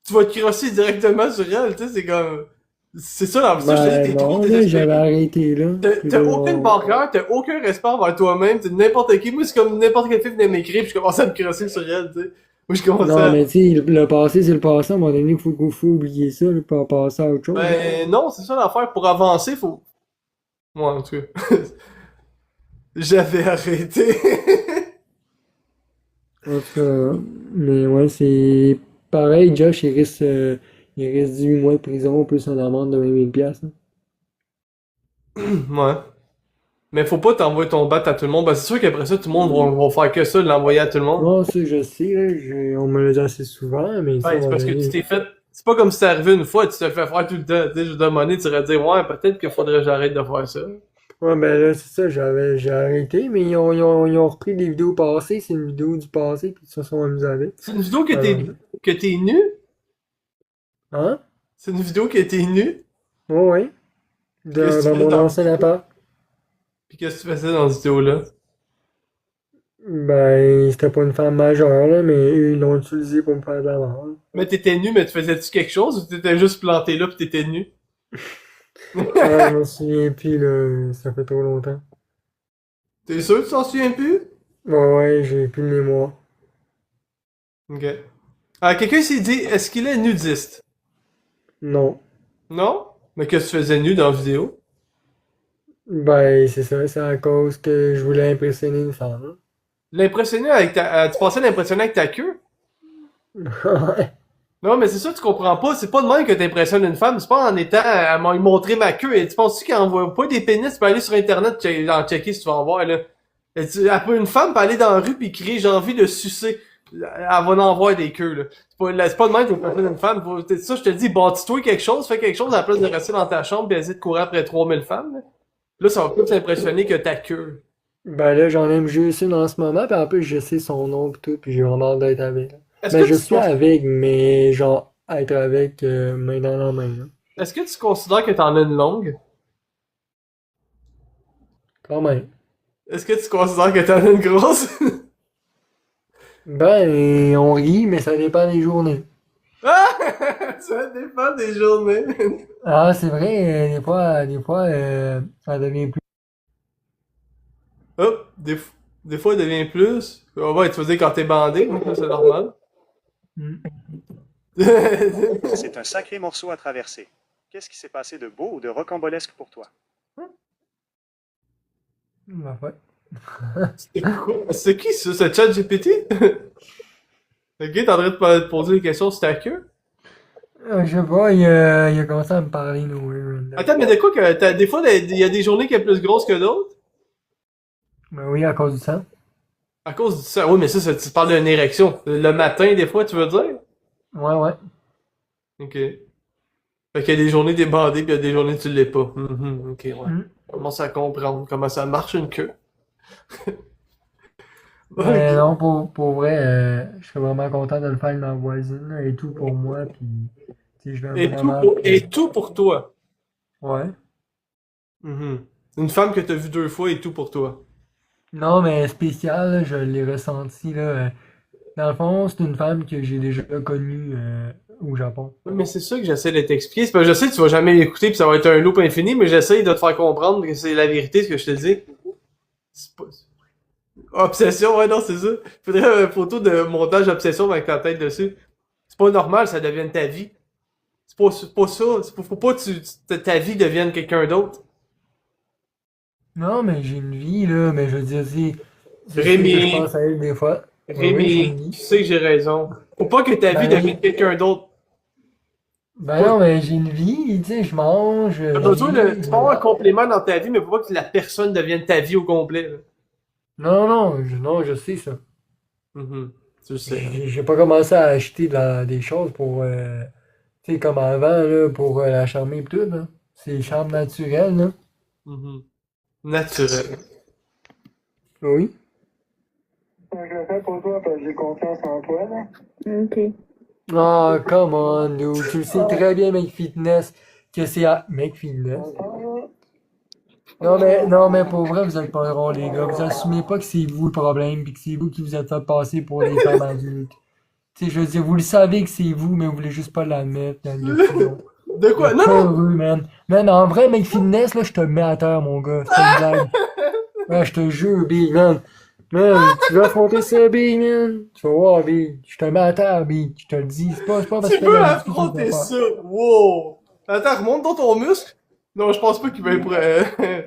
tu vas te crosser directement sur elle, tu sais, c'est comme... C'est ça, là, ça, je te dis, Ben t'es trop non, là, désespéré. j'avais arrêté, là. Puis T'as là, aucune barrière, t'as aucun respect envers toi-même, t'es n'importe qui. Moi, c'est comme n'importe quelle fille venait m'écrire, puis je commençais à me crosser sur elle, tu sais. Moi, je commençais Non, à... mais tu sais, le passé, c'est le passé. À un moment donné, faut oublier ça, là, pour passer à autre chose. Ben, non, c'est ça l'affaire. Pour avancer, faut... Moi, en tout cas. J'avais arrêté. En tout cas, mais ouais, c'est pareil, Josh, il risque 18 mois de prison plus une amende de 20 000 piastres, hein. Ouais. Mais faut pas t'envoyer ton bat à tout le monde. Ben, c'est sûr qu'après ça, tout le monde va faire que ça, de l'envoyer à tout le monde. Non, ça, je sais, là, on me l'a dit assez souvent, mais ça, Ouais, c'est parce que tu t'es fait... C'est pas comme si t'es arrivé une fois, tu te fait faire tout le temps. Tu sais, je demandais, tu aurais dit, ouais, peut-être qu'il faudrait que j'arrête de faire ça. Ouais, ben là, c'est ça, j'ai arrêté, mais ils ont repris des vidéos passées, c'est une vidéo du passé, puis ils se sont amusés avec. C'est une vidéo Alors, que t'es nu? hein? C'est une vidéo que t'es nu? Ouais, ouais. Qu'est-ce que tu Dans fais mon dans... ancien appart. Puis qu'est-ce que tu faisais dans cette vidéo-là? Ben, c'était pas une femme majeure, là, mais eux, ils l'ont utilisé pour me faire de la merde. Mais t'étais nu, mais tu faisais-tu quelque chose ou t'étais juste planté là pis t'étais nu? Ouais, je me souviens plus, là, ça fait trop longtemps. T'es sûr que tu t'en souviens plus? Ouais, ouais, j'ai plus de mémoire. Ok. Quelqu'un s'est dit, est-ce qu'il est nudiste? Non. Non? Mais qu'est-ce que tu faisais nu dans la vidéo? Ben, c'est ça, c'est à cause que je voulais impressionner une femme. L'impressionner avec tu pensais l'impressionner avec ta queue? Ouais. Non, mais c'est ça, tu comprends pas. C'est pas de même que t'impressionnes une femme. C'est pas en étant à m'en montrer ma queue. Et tu penses-tu qu'elle envoie pas des pénis? Tu peux aller sur Internet en checker si tu vas en voir, là. Une femme peut aller dans la rue pis crier, j'ai envie de sucer. Elle va en voir des queues, là. C'est pas de même que t'impressionnes une femme. Ça, je te dis, bâtis-toi quelque chose, fais quelque chose à la place de rester dans ta chambre et essayer de courir après 3000 femmes, là. Là, ça va plus t'impressionner que ta queue. Ben là, j'en aime juste une en ce moment, puis en plus, je sais son nom pis tout, puis j'ai vraiment hâte d'être avec. Est-ce Ben, que je tu suis avec, mais genre, être avec main dans la main, là. Est-ce que tu considères que t'en as une longue? Quand même. Est-ce que tu considères que t'en as une grosse? Ben, on rit, mais ça dépend des journées. Ah! Ça dépend des journées. Ah, c'est vrai, des fois, ça devient plus. Hop, des fois, il devient plus. On va, tu faisais quand t'es bandé, ça, c'est normal. C'est un sacré morceau à traverser. Qu'est-ce qui s'est passé de beau ou de rocambolesque pour toi? Ben, ouais. C'est qui ça? C'est ChatGPT? Le gars est en train de te poser des questions sur ta queue? Je sais pas, il a commencé à me parler, Attends, mais de quoi que des fois, il y a des journées qui sont plus grosses que d'autres? Ben oui, à cause du sang. À cause du sang. Oui, mais ça, tu parles d'une érection. Le matin, des fois, tu veux dire? Ouais, ouais. Ok. Fait qu'il y a des journées débandées, puis il y a des journées tu l'es pas. Ok, ouais. Commence à comprendre comment ça marche une queue. Mais non, pour vrai, je serais vraiment content de le faire avec ma voisine, là, et tout pour moi, puis tu sais, je vais Et vraiment... et tout pour toi. Ouais. Mhm. Une femme que t'as vue 2 fois et tout pour toi. Non, mais spécial, là, je l'ai ressenti, là. Dans le fond, c'est une femme que j'ai déjà connue au Japon. Ouais, mais c'est ça que j'essaie de t'expliquer. C'est parce que je sais que tu vas jamais l'écouter puis ça va être un loop infini, mais j'essaie de te faire comprendre que c'est la vérité ce que je te dis. C'est pas... Obsession, ouais, non, c'est ça. Faudrait une photo de montage d'obsession avec ta tête dessus. C'est pas normal, ça devienne ta vie. C'est pas ça. Faut pas que ta vie devienne quelqu'un d'autre. Non, mais j'ai une vie, là, mais je veux dire, c'est sûr que je Rémi, pense à elle des fois. Oui, j'ai une Rémi, tu vie. sais que j'ai raison. Faut pas que ta vie Ben, devienne quelqu'un d'autre. ben non, mais j'ai une vie, tu sais, je mange, T'as je besoin de, vis. tu peux avoir un complément dans ta vie, mais faut pas que la personne devienne ta vie au complet, là. Non, je sais ça. Mhm. Tu le sais. J'ai pas commencé à acheter des choses pour, tu sais, comme avant, là, pour la charmer et tout, là. C'est charme naturelle, là. Mhm. Naturel. Oui. Je le fais pour toi parce que j'ai confiance en toi, là. OK. Oh, come on, dude. Tu le sais très bien, Make Fitness, que c'est à Make Fitness. Non, mais pour vrai, vous êtes pas drôles, les gars. Vous assumez pas que c'est vous le problème, puis que c'est vous qui vous êtes fait passer pour des femmes adultes. Tu sais, je veux dire, vous le savez que c'est vous, mais vous voulez juste pas l'admettre, gang de couillons. De quoi? Non, Pas non! heureux, man. Man, en vrai, Make Fitness, là, je te mets à terre, mon gars. C'est pas une blague. Ouais, je te jure, B, man. Man, tu veux affronter ça, B, man? Tu vas voir, B. Je te mets à terre, B. Je te le dis. C'est pas parce Tu que peux t'as l'habitude que tu vas affronter faire. ça! Wow! Attends, remonte dans ton muscle? Non, je pense pas qu'il va être prêt.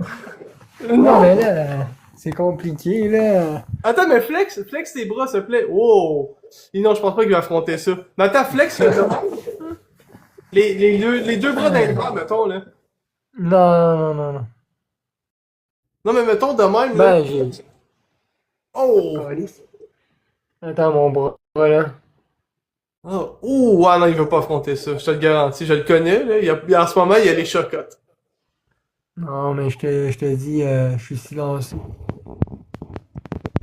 Non, mais là, c'est compliqué, là. Attends, mais flex tes bras, s'il te plaît. Wow! Et non, je pense pas qu'il va affronter ça. Mais attends, flex, là. Les deux bras dans les bras, mettons, là. Non. Non, mais mettons de même, là. Ben, j'ai... Oh! Calice. Attends, mon bras, voilà. Oh, ouh, ah non, il veut pas affronter ça, je te le garantis, je le connais, là. En ce moment, il y a les chocottes. Non, mais je te dis, je suis silencieux.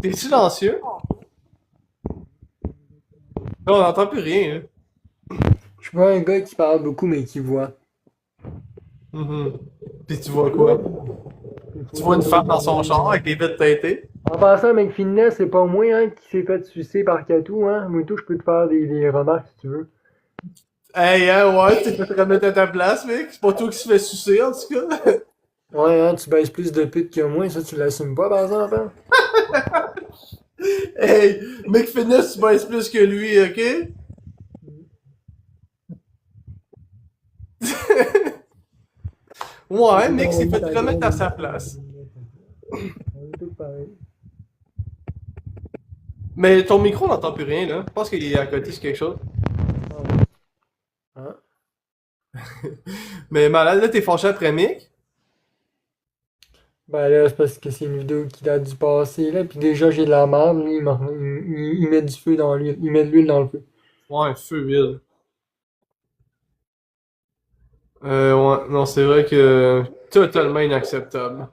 T'es silencieux? Non, on n'entend plus rien, là. Je suis pas un gars qui parle beaucoup, mais qui voit. Mhm. Puis tu vois quoi? Tu vois une femme dans son char avec les vitres teintées? En passant, Mec Fitness, c'est pas moi hein, qui s'est fait sucer par Katou, hein. Moi, tout, je peux te faire des remarques si tu veux. Hey, hein, ouais, tu t'es fait remettre à ta place, mec. C'est pas toi qui se fait sucer, en tout cas. Ouais, hein, tu baisses plus de pute que moi, ça, tu l'assumes pas, par exemple, hein? Hey, mec Fitness, tu baisses plus que lui, ok? Ouais, mec s'est fait remettre à sa place. On est tous pareils. Mais ton micro n'entend plus rien, là. Je pense qu'il est à côté sur quelque chose. Hein? Mais malade, là, t'es fâché après Mick? Ben là, c'est parce que c'est une vidéo qui date du passé, là, pis déjà j'ai de la merde, lui, il met du feu dans l'huile, il met de l'huile dans le feu. Ouais, feu huile. Ouais, non, c'est vrai que totalement inacceptable.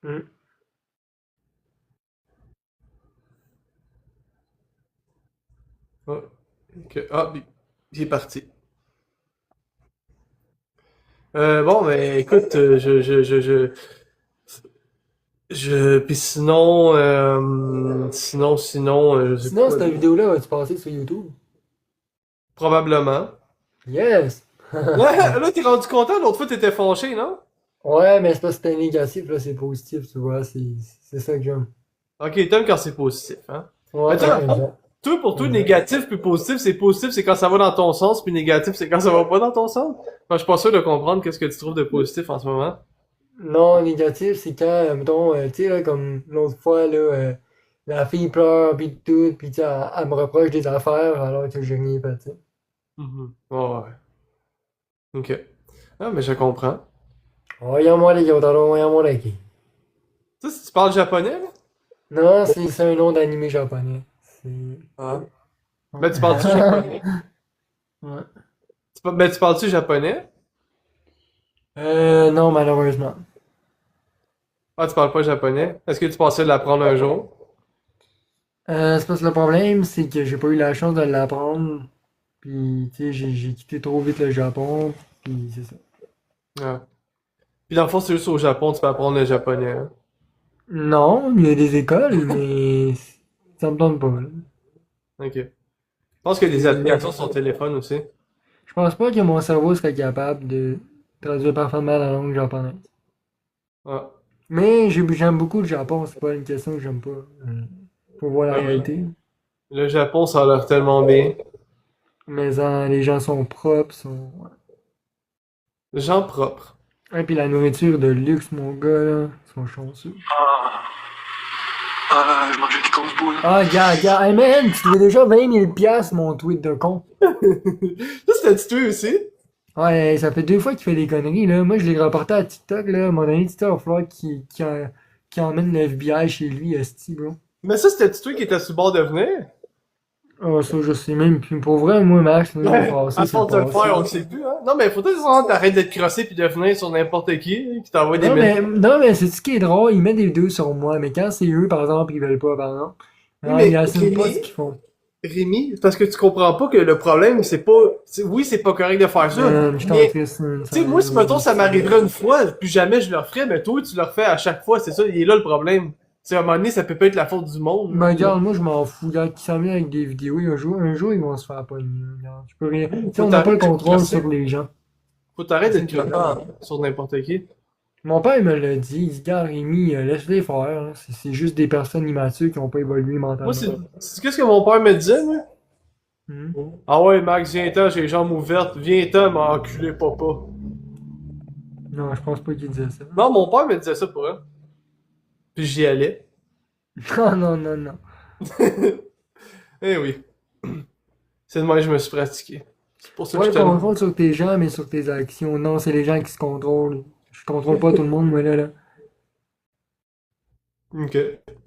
Hmm. Oh, ok. Ah, il est parti. Bon, ben, écoute, puis sinon, je sais Sinon, pas. cette vidéo-là va-tu passer sur YouTube? Probablement. Yes! Là, t'es rendu content, l'autre fois t'étais fâché, non? Ouais, mais c'est pas que c'était négatif, là, c'est positif, tu vois, c'est ça que j'aime. Ok, t'aimes quand c'est positif, hein? Ouais, Mais toi, exact. pour toi, Exact. négatif puis positif, c'est quand ça va dans ton sens, puis négatif, c'est quand ça va pas dans ton sens? Moi, je suis pas sûr de comprendre qu'est-ce que tu trouves de positif en ce moment. Non, négatif, c'est quand, mettons, tu sais, là, comme l'autre fois, là, la fille pleure, pis tout, pis tu sais, elle me reproche des affaires alors que j'ai rien fait, tu sais. Mhm. Ouais. Ok. Ah, mais je comprends. Voyons-moi les Yotaro, voyons-moi les qui. Ça, si tu parles japonais, là? Non, c'est un nom d'anime japonais. C'est... Ah. Ben, tu parles-tu japonais? Ouais. Ben, tu parles-tu japonais? Non, malheureusement. Ah, tu parles pas japonais? Est-ce que tu pensais l'apprendre un jour? C'est parce que le problème, c'est que j'ai pas eu la chance de l'apprendre. Puis, tu sais, j'ai quitté trop vite le Japon. Puis, c'est ça. Ah. Puis dans le fond, c'est juste au Japon, tu peux apprendre le japonais. Hein. Non, il y a des écoles, mais ça me tente pas, là. Ok. Je pense qu'il y a des applications sur ton téléphone aussi. Je pense pas que mon cerveau serait capable de traduire parfaitement la langue japonaise. Ah. Mais j'aime beaucoup le Japon, c'est pas une question que j'aime pas. Faut voir la Ouais. réalité. Le Japon, ça a l'air tellement bien. Mais les gens sont propres, sont. Gens propres. Et puis la nourriture de luxe, mon gars, là, ils sont chanceux. Je mangeais des grosses boules. Ah, gars, hey man, tu dois déjà 20 000 piastres, mon tweet de con. Ça, c'était tué aussi? Ouais, ça fait 2 fois qu'il fait des conneries, là. Moi, je l'ai rapporté à TikTok, là. Mon ami TikTok, il va falloir qu'il emmène le FBI chez lui, esti, bro. Mais ça, c'était tué qui était sur le bord de venir? Ah, ça, je sais même plus. Pour vrai, moi, Max, là, Ouais, passé, à c'est force de le passé. faire, on le sait plus, hein. Non, mais faut peut-être t'arrêtes d'être crossé puis de venir sur n'importe qui t'envoie des messages. Non, mais c'est ce qui est drôle, ils mettent des vidéos sur moi, mais quand c'est eux, par exemple, ils veulent pas, par exemple. Oui, Non, mais ils assument pas Rémi- ce qu'ils font. Rémi, parce que tu comprends pas que le problème, c'est pas... Oui, c'est pas correct de faire ça, Je t'en mais... triste, man, Tu sais, moi, si mettons ça m'arriverait une fois, plus jamais je le referais, mais toi, tu le refais à chaque fois, c'est ça, il est là le problème. C'est à un moment donné, ça peut pas être la faute du monde. Ben, regarde, moi, je m'en fous. Regarde, qui s'en vient avec des vidéos, un jour, ils vont se faire pogner. Regarde, je peux rien. Tu sais, Faut on n'a pas le t'arrêter de contrôle crosser. sur les gens. Faut t'arrêter de crossé sur n'importe qui. Mon père, il me l'a dit. Il dit, gars, Rémi, laisse-les faire. Hein. C'est juste des personnes immatures qui n'ont pas évolué mentalement. Moi, c'est qu'est-ce que mon père me disait, moi? Hmm. Ah ouais, Max, viens-t'en, j'ai les jambes ouvertes, viens-t'en, m'enculer papa. Non, je pense pas qu'il disait ça. Non, mon père me disait ça pour elle. Puis j'y allais. Non. Eh oui. C'est de moi que je me suis pratiqué. C'est pour ça que Ouais, je te contrôle sur tes gens, mais sur tes actions. Non, c'est les gens qui se contrôlent. Je contrôle pas tout le monde, moi, là. Ok.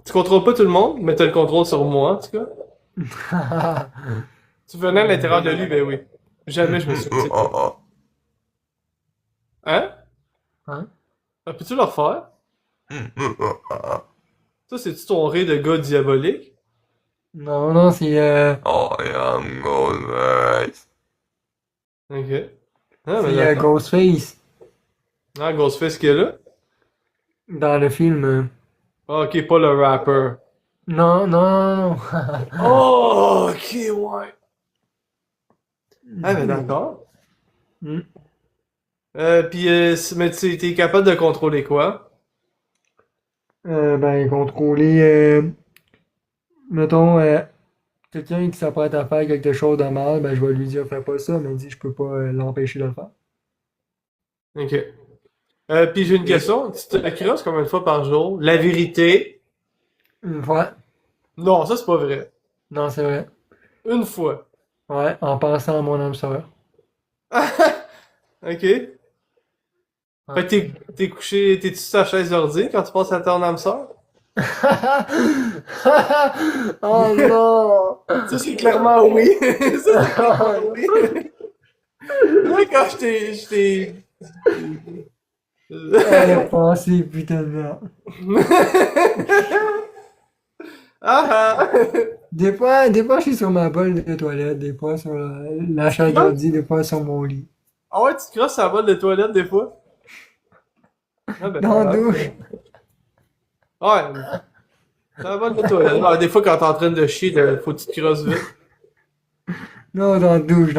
Tu contrôles pas tout le monde, mais t'as le contrôle sur moi, en tout cas. Tu venais à l'intérieur de lui, ben oui. Jamais je me suis pratiqué. Hein? Hein? Ah, peux-tu le refaire? Ça, c'est-tu ton rire de gars diabolique? Non, c'est Ok. Ah, mais c'est d'accord. Ghostface Ah, Ghostface qui est là? dans le film. Ah, ok, pas le rapper. Non. Oh, ok, ouais. Ah, ben d'accord. Hmm. Puis, mais t'es capable de contrôler quoi? Ben, contrôler, mettons, quelqu'un qui s'apprête à faire quelque chose de mal, ben, je vais lui dire, fais pas ça, mais il dit, je peux pas l'empêcher de le faire. Ok. Puis j'ai une question. Tu te crosses combien de fois par jour? La vérité? Une fois. Non, ça c'est pas vrai. Non, c'est vrai. Une fois. Ouais, en pensant à mon âme sœur. Ok. Fait que t'es couché, t'es-tu sur ta chaise ordi quand tu passes à ton âme sœur? Oh non! Ça c'est clairement oui. Ça c'est clairement oui. Là quand j'étais... Elle a pensé, putain de merde. Ah! Des fois, je suis sur ma bolle de toilette, des fois sur la chaise d'ordi, des fois sur mon lit. Ah ouais, tu te crosses sur la bolle de toilette des fois? Ah ben, Dans la douche. Ouais. Sur la bolle de toilette. Ah, des fois quand t'es en train de chier, faut que tu te crosses vite. Non, dans la douche.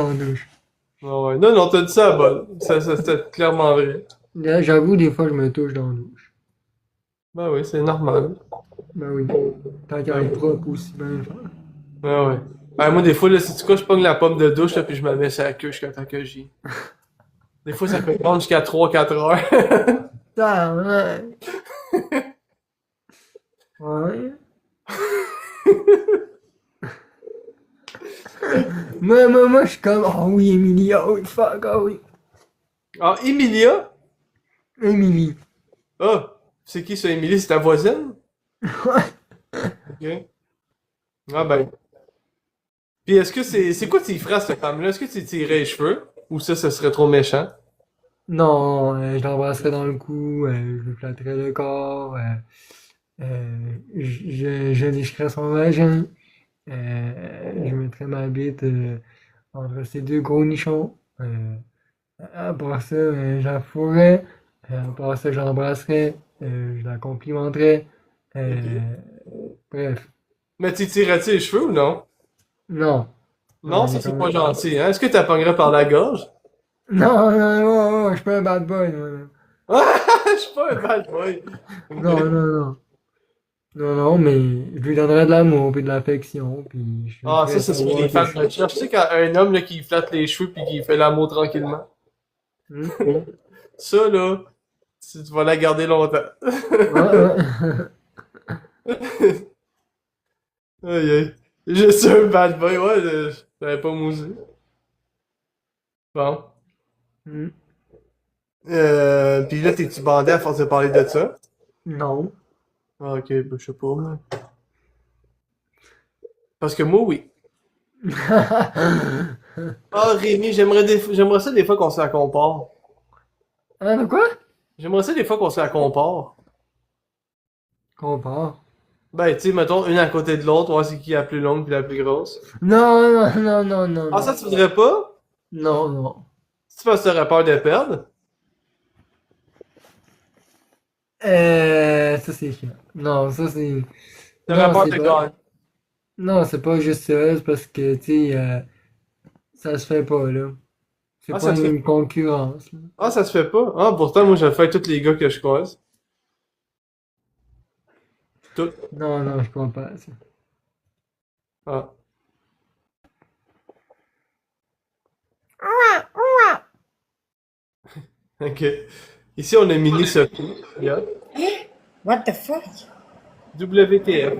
Ah ouais. Non, t'as dit ça à la bolle. Ça c'était clairement vrai. Là, j'avoue, des fois, je me touche dans la douche. Ben oui, c'est normal. Ben oui. Tant qu'à être propre aussi, ben le faire. Ah ouais. Ben, moi, des fois, là, si tu quoi, je pogne la pomme de douche, là, puis je me mets sur la queue jusqu'à temps que j'y. Des fois, ça peut prendre jusqu'à 3-4 heures. Ça, ouais. Ouais. Moi, je suis comme, oh oui, Emily, oh fuck, oh oui. Ah, Emilia? Emily. Ah, c'est qui ça, Émilie? C'est ta voisine? Ouais. Ok. Ah ben. Puis est-ce que c'est quoi tes phrases, cette femme-là? Est-ce que tu tirais les cheveux? Ou ça serait trop méchant? Non, je l'embrasserais dans le cou, je lui flatterais le corps, je lécherais son vagin, je mettrais ma bite entre ses deux gros nichons, à part ça, je la fourrais, À part ça, je l'embrasserais, je la complimenterais, Ok. bref. Mais tu tirais-tu les cheveux ou non? Non. Non, Non, il ça est c'est quand pas même... gentil, hein? Est-ce que tu la pognerais par la gorge? Non, non, non, je suis pas un bad boy, moi. Je suis pas un bad boy. Non, non, non. Non, non, mais je lui donnerais de l'amour puis de l'affection, puis je lui Ah, ça, ferais c'est ce que les savoir que fans je suis... recherchent. Tu sais, quand un homme là, qui flatte les cheveux puis qui fait l'amour tranquillement. Hmm? Ça, là, tu vas la garder longtemps. Ouais, Aïe, aïe. Je suis un bad boy, ouais, j'avais pas mousé. Bon. Hmm. Pis là, t'es-tu bandé à force de parler de ça? Non. Ah, ok, ben, je sais pas, moi. Parce que moi, oui. Ah, Rémi, j'aimerais ça des fois qu'on se la compare. Hein, de quoi? J'aimerais ça des fois qu'on se la compare. Compare. Ben, tu sais, mettons, une à côté de l'autre, voir c'est qui la plus longue puis la plus grosse. Non, non, non, non, non, Ah, non. ça, tu voudrais pas? Non, non. C'est parce que t'aurais peur de perdre? Ça c'est chiant. Non, ça c'est... T'aurais Non, peur c'est de pas... gagner. Non, c'est pas juste ça, c'est parce que, tu sais, ça se fait pas, là. C'est Ah, pas ça se fait. une concurrence, là. Ah, ça se fait pas? Ah, pourtant, moi, je le fais avec tous les gars que je croise. Tout. Non, non, je crois pas à ça. Ah. Ok. Ici, on a Mini Sophie. Yeah. What the fuck? WTF.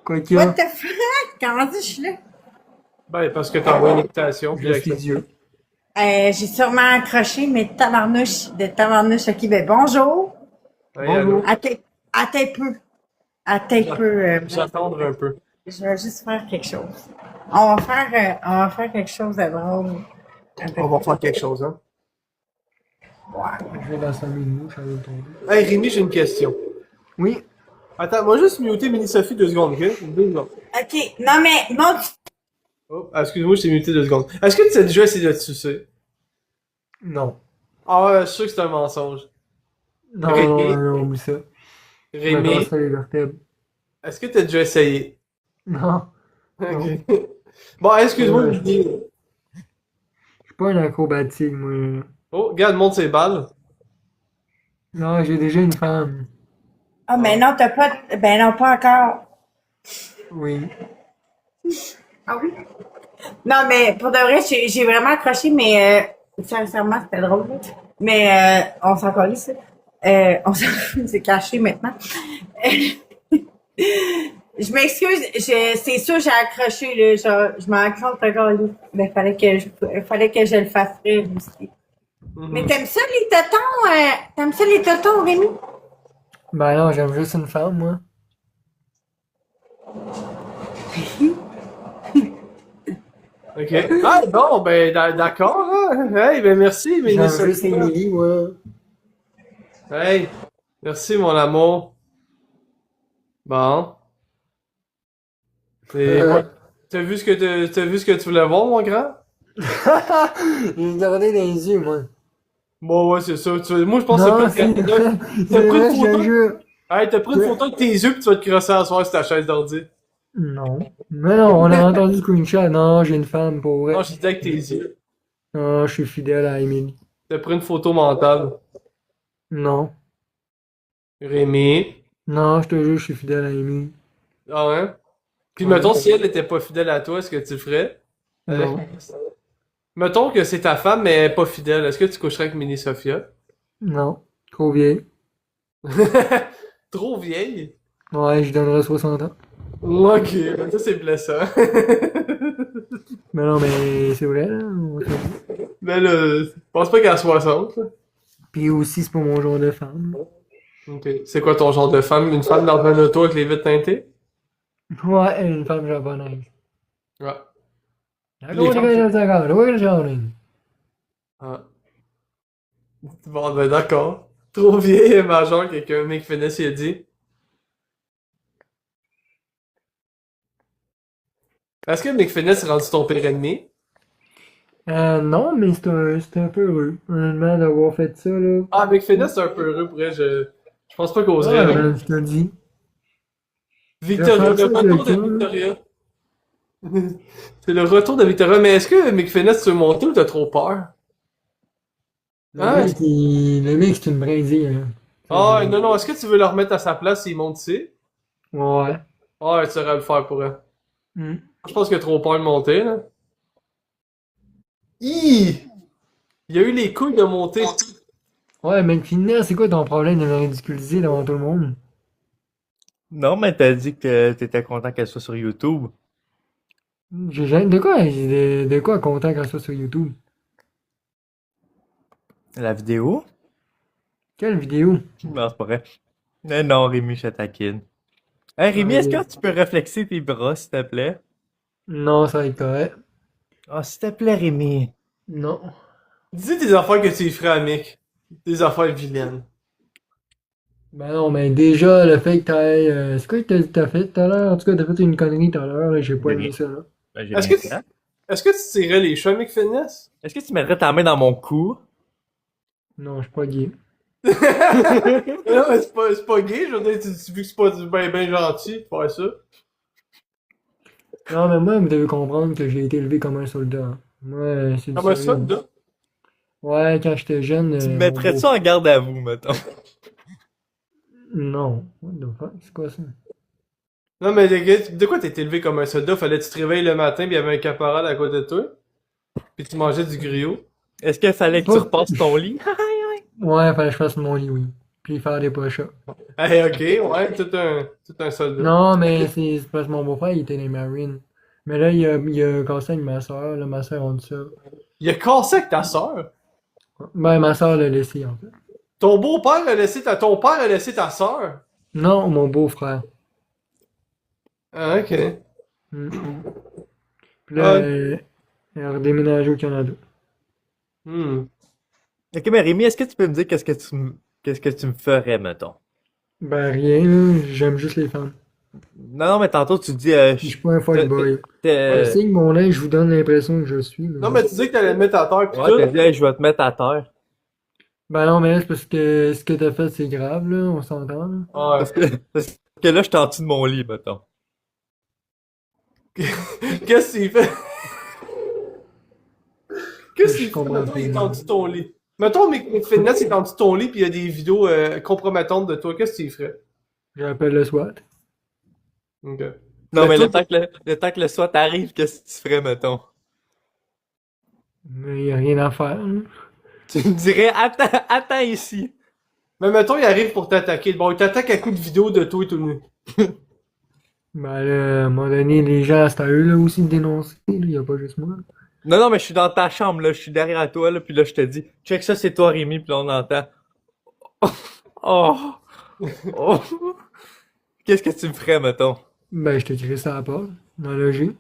Quoi qu'il y What a, the fuck? Comment ça, je suis là? Ben, parce que t'as envoyé une invitation, puis je avec suis ça. Dieu. J'ai sûrement accroché mes tabarnouches de tabarnouches. Ok, ben bonjour. Hey, allô? Attends un peu. Attends un peu. J'attendre un peu. Je vais juste faire quelque chose. On va faire quelque chose de drôle. On va faire quelque chose, hein. Je vais dans 5 minutes, ça va tomber. Hey, Rémi, j'ai une question. Oui. Attends, moi juste muter Mini Sophie 2 secondes, ok? 2 secondes. Ok, non mais, non, Oh, excuse-moi, je t'ai muté 2 secondes. Est-ce que tu as déjà essayé de te sucer? Non. Ah ouais, je suis sûr que c'est un mensonge. Non, Rémi? non, non, oublie ça. Je me Rémi, casserais les vertèbres. est-ce que tu as déjà essayé? Non. Ok. Bon, excuse-moi, Ouais. je dis. Je suis pas un acrobatique, moi. Oh, regarde, monte ses balles. Non, j'ai déjà une femme. ah, mais non, t'as pas, ben non, pas encore. Oui. Ah oui? Non, mais pour de vrai, j'ai vraiment accroché, mais sincèrement, c'était drôle. Là. Mais on s'en calisse. On s'en fout, c'est caché maintenant. Je m'excuse, c'est sûr j'ai accroché, là, genre, je m'en accroche encore, là. Mais fallait que je le fasse rire aussi. Mais t'aimes ça les totons? T'aimes ça les totons, Rémi? Ben non, j'aime juste une femme, moi. Ok. Ah, bon, ben, d'accord, hein. Hey, ben, merci, Mini J'aime Sophie. juste Émilie, moi. Hey, merci, mon amour. Bon. Et, t'as vu ce que tu voulais voir, mon grand? J'ai regardé dans les yeux, moi. Bon, ouais, c'est ça. Moi, je pense Non, que c'est c'est pas vrai, T'as c'est pris vrai, une je te photo? jure. Hey, t'as pris une photo avec tes yeux pis tu vas te crosser à soir sur ta chaise d'ordi. Non. Mais non, on a entendu le screenshot. Non, j'ai une femme, pour vrai. Non, j'ai dit avec tes yeux. Non, je suis fidèle à Émilie. T'as pris une photo mentale. Non. Rémi. Non, je te jure, je suis fidèle à Émilie. Ah ouais? Puis Ouais. mettons, si elle était pas fidèle à toi, est-ce que tu le ferais? Non. Mettons que c'est ta femme, mais elle est pas fidèle. Est-ce que tu coucherais avec Mini Sophia? Non. Trop vieille. Trop vieille? Ouais, je donnerais 60 ans. Ok, ben ça c'est blessant. Mais non, mais c'est vrai, là. on sait pas. Mais là, je pense pas qu'à 60. Là. Puis aussi, c'est pas mon genre de femme. Ok. C'est quoi ton genre de femme? Une femme dans un auto avec les vitres teintées? Ouais, une femme japonaise. Ouais. Les femmes... Ah. Bon, ben d'accord. Trop vieille, majeur, quelqu'un, mec finesse, il a dit. Est-ce que Mick Finesse est rendu ton pire ennemi? Non, mais c'est un peu heureux, honnêtement, d'avoir fait ça, là. Ah, avec Finesse, c'est un peu heureux, pour vrai, je pense pas qu'on Ouais, oserait. ben, je te le dis. Victoria, Faire le ça avec retour de quelqu'un, là. Victoria. C'est le retour de Victoria, mais est-ce que Mick Finesse, tu veux monter ou t'as trop peur? Ah, Le mec, c'est une brindille, hein. ah, non, non, est-ce que tu veux le remettre à sa place s'il monte ici? Ouais. Ah, tu saurais le faire pour elle. Hmm. Je pense qu'il a trop peur de monter, là. Hi! Il y a eu les couilles de monter. Ouais, mais finalement, c'est quoi ton problème de me ridiculiser devant tout le monde? Non, mais t'as dit que t'étais content qu'elle soit sur YouTube. De quoi? De quoi content qu'elle soit sur YouTube? La vidéo? Quelle vidéo? Non, c'est pas vrai. Mais non, Rémi, je te taquine. Hey, Rémi, est-ce que tu peux réflexer tes bras, s'il te plaît? Non, ça va être correct. Ah, s'il te plaît, Rémi. Non. Dis des affaires que tu ferais à Mick. Des affaires vilaines. Ben non, mais déjà, le fait que t'ailles... c'est quoi que t'as fait tout à l'heure? En tout cas, t'as fait une connerie tout à l'heure, là, j'ai pas aimé ça, là. Ben, j'ai Est-ce rien que, fait. est-ce que tu tirais les cheveux à Mick Finesse? Est-ce que tu mettrais ta main dans mon cou? Non, je suis pas gay. Non, mais c'est pas gay, je veux dire, vu que c'est pas ben gentil de faire ça. Non, mais moi, vous devez comprendre que j'ai été élevé comme un soldat, hein. Moi, c'est du Comme un sérieux, hein. soldat? Ouais, quand j'étais jeune... Tu me mon mettrais-tu beau- en garde à vous, mettons? Non. What the fuck? C'est quoi ça? Non, mais de quoi t'es élevé comme un soldat? Fallait que tu te réveilles le matin pis il y avait un caporal à côté de toi? Pis tu mangeais du griot? Est-ce qu'il fallait que tu repasses ton lit? Ouais, fallait que je fasse mon lit, oui. Puis faire des push-ups. Hey, ok, ouais, tout un soldat. Non, mais c'est parce que mon beau-frère, il était dans les Marines. Mais là, il a cassé avec ma soeur. Là, ma soeur, on dit ça. Il a cassé avec ta sœur? Ben, ma soeur l'a laissé, en fait. Ton beau-père a laissé ton père a laissé ta sœur? Non, mon beau-frère. Ah, ok. Mm. Puis là, Ah. elle a redéménagé au Canada. Hmm. Ok, mais Rémi, est-ce que tu peux me dire qu'est-ce que tu me ferais, mettons? Ben, rien, là. J'aime juste les femmes. Non, non, mais tantôt tu dis... Je suis pas un fuckboy. t'es- Je sais que mon linge, je vous donne l'impression que je suis. Non, mais tu disais que t'allais le mettre à terre pis Ouais, tout. t'as dit, hey, je vais te mettre à terre. Ben non, mais là, c'est parce que ce que t'as fait, c'est grave, là. On s'entend, là. Ouais. Parce que là, je suis en dessous de mon lit, mettons. Qu'est-ce qu'il fait? Qu'est-ce qu'il Je fait? comprends Mettons, pas. il est en dessous de ton lit. Mettons, Mick Finesse est en dessous de ton lit pis il y a des vidéos compromettantes de toi. Qu'est-ce que tu ferais? J'appelle le SWAT. Ok. Non, mais toi, le temps que le SWAT arrive, qu'est-ce que tu ferais, mettons? Mais y a rien à faire, là. Tu me dirais, attends ici. Mais mettons, il arrive pour t'attaquer. Bon, il t'attaque à coups de vidéo de toi et tout nu. Ben là, à un moment donné, les gens, c'est à eux, là, aussi, de dénoncer, là. Y a pas juste moi. Non, non, mais je suis dans ta chambre, là. Je suis derrière toi, là. Puis là, je te dis, check ça, c'est toi, Rémi. Puis là, on entend. Oh! Oh! Qu'est-ce que tu me ferais, mettons? Ben, je te crée ça à la porte, dans le logis.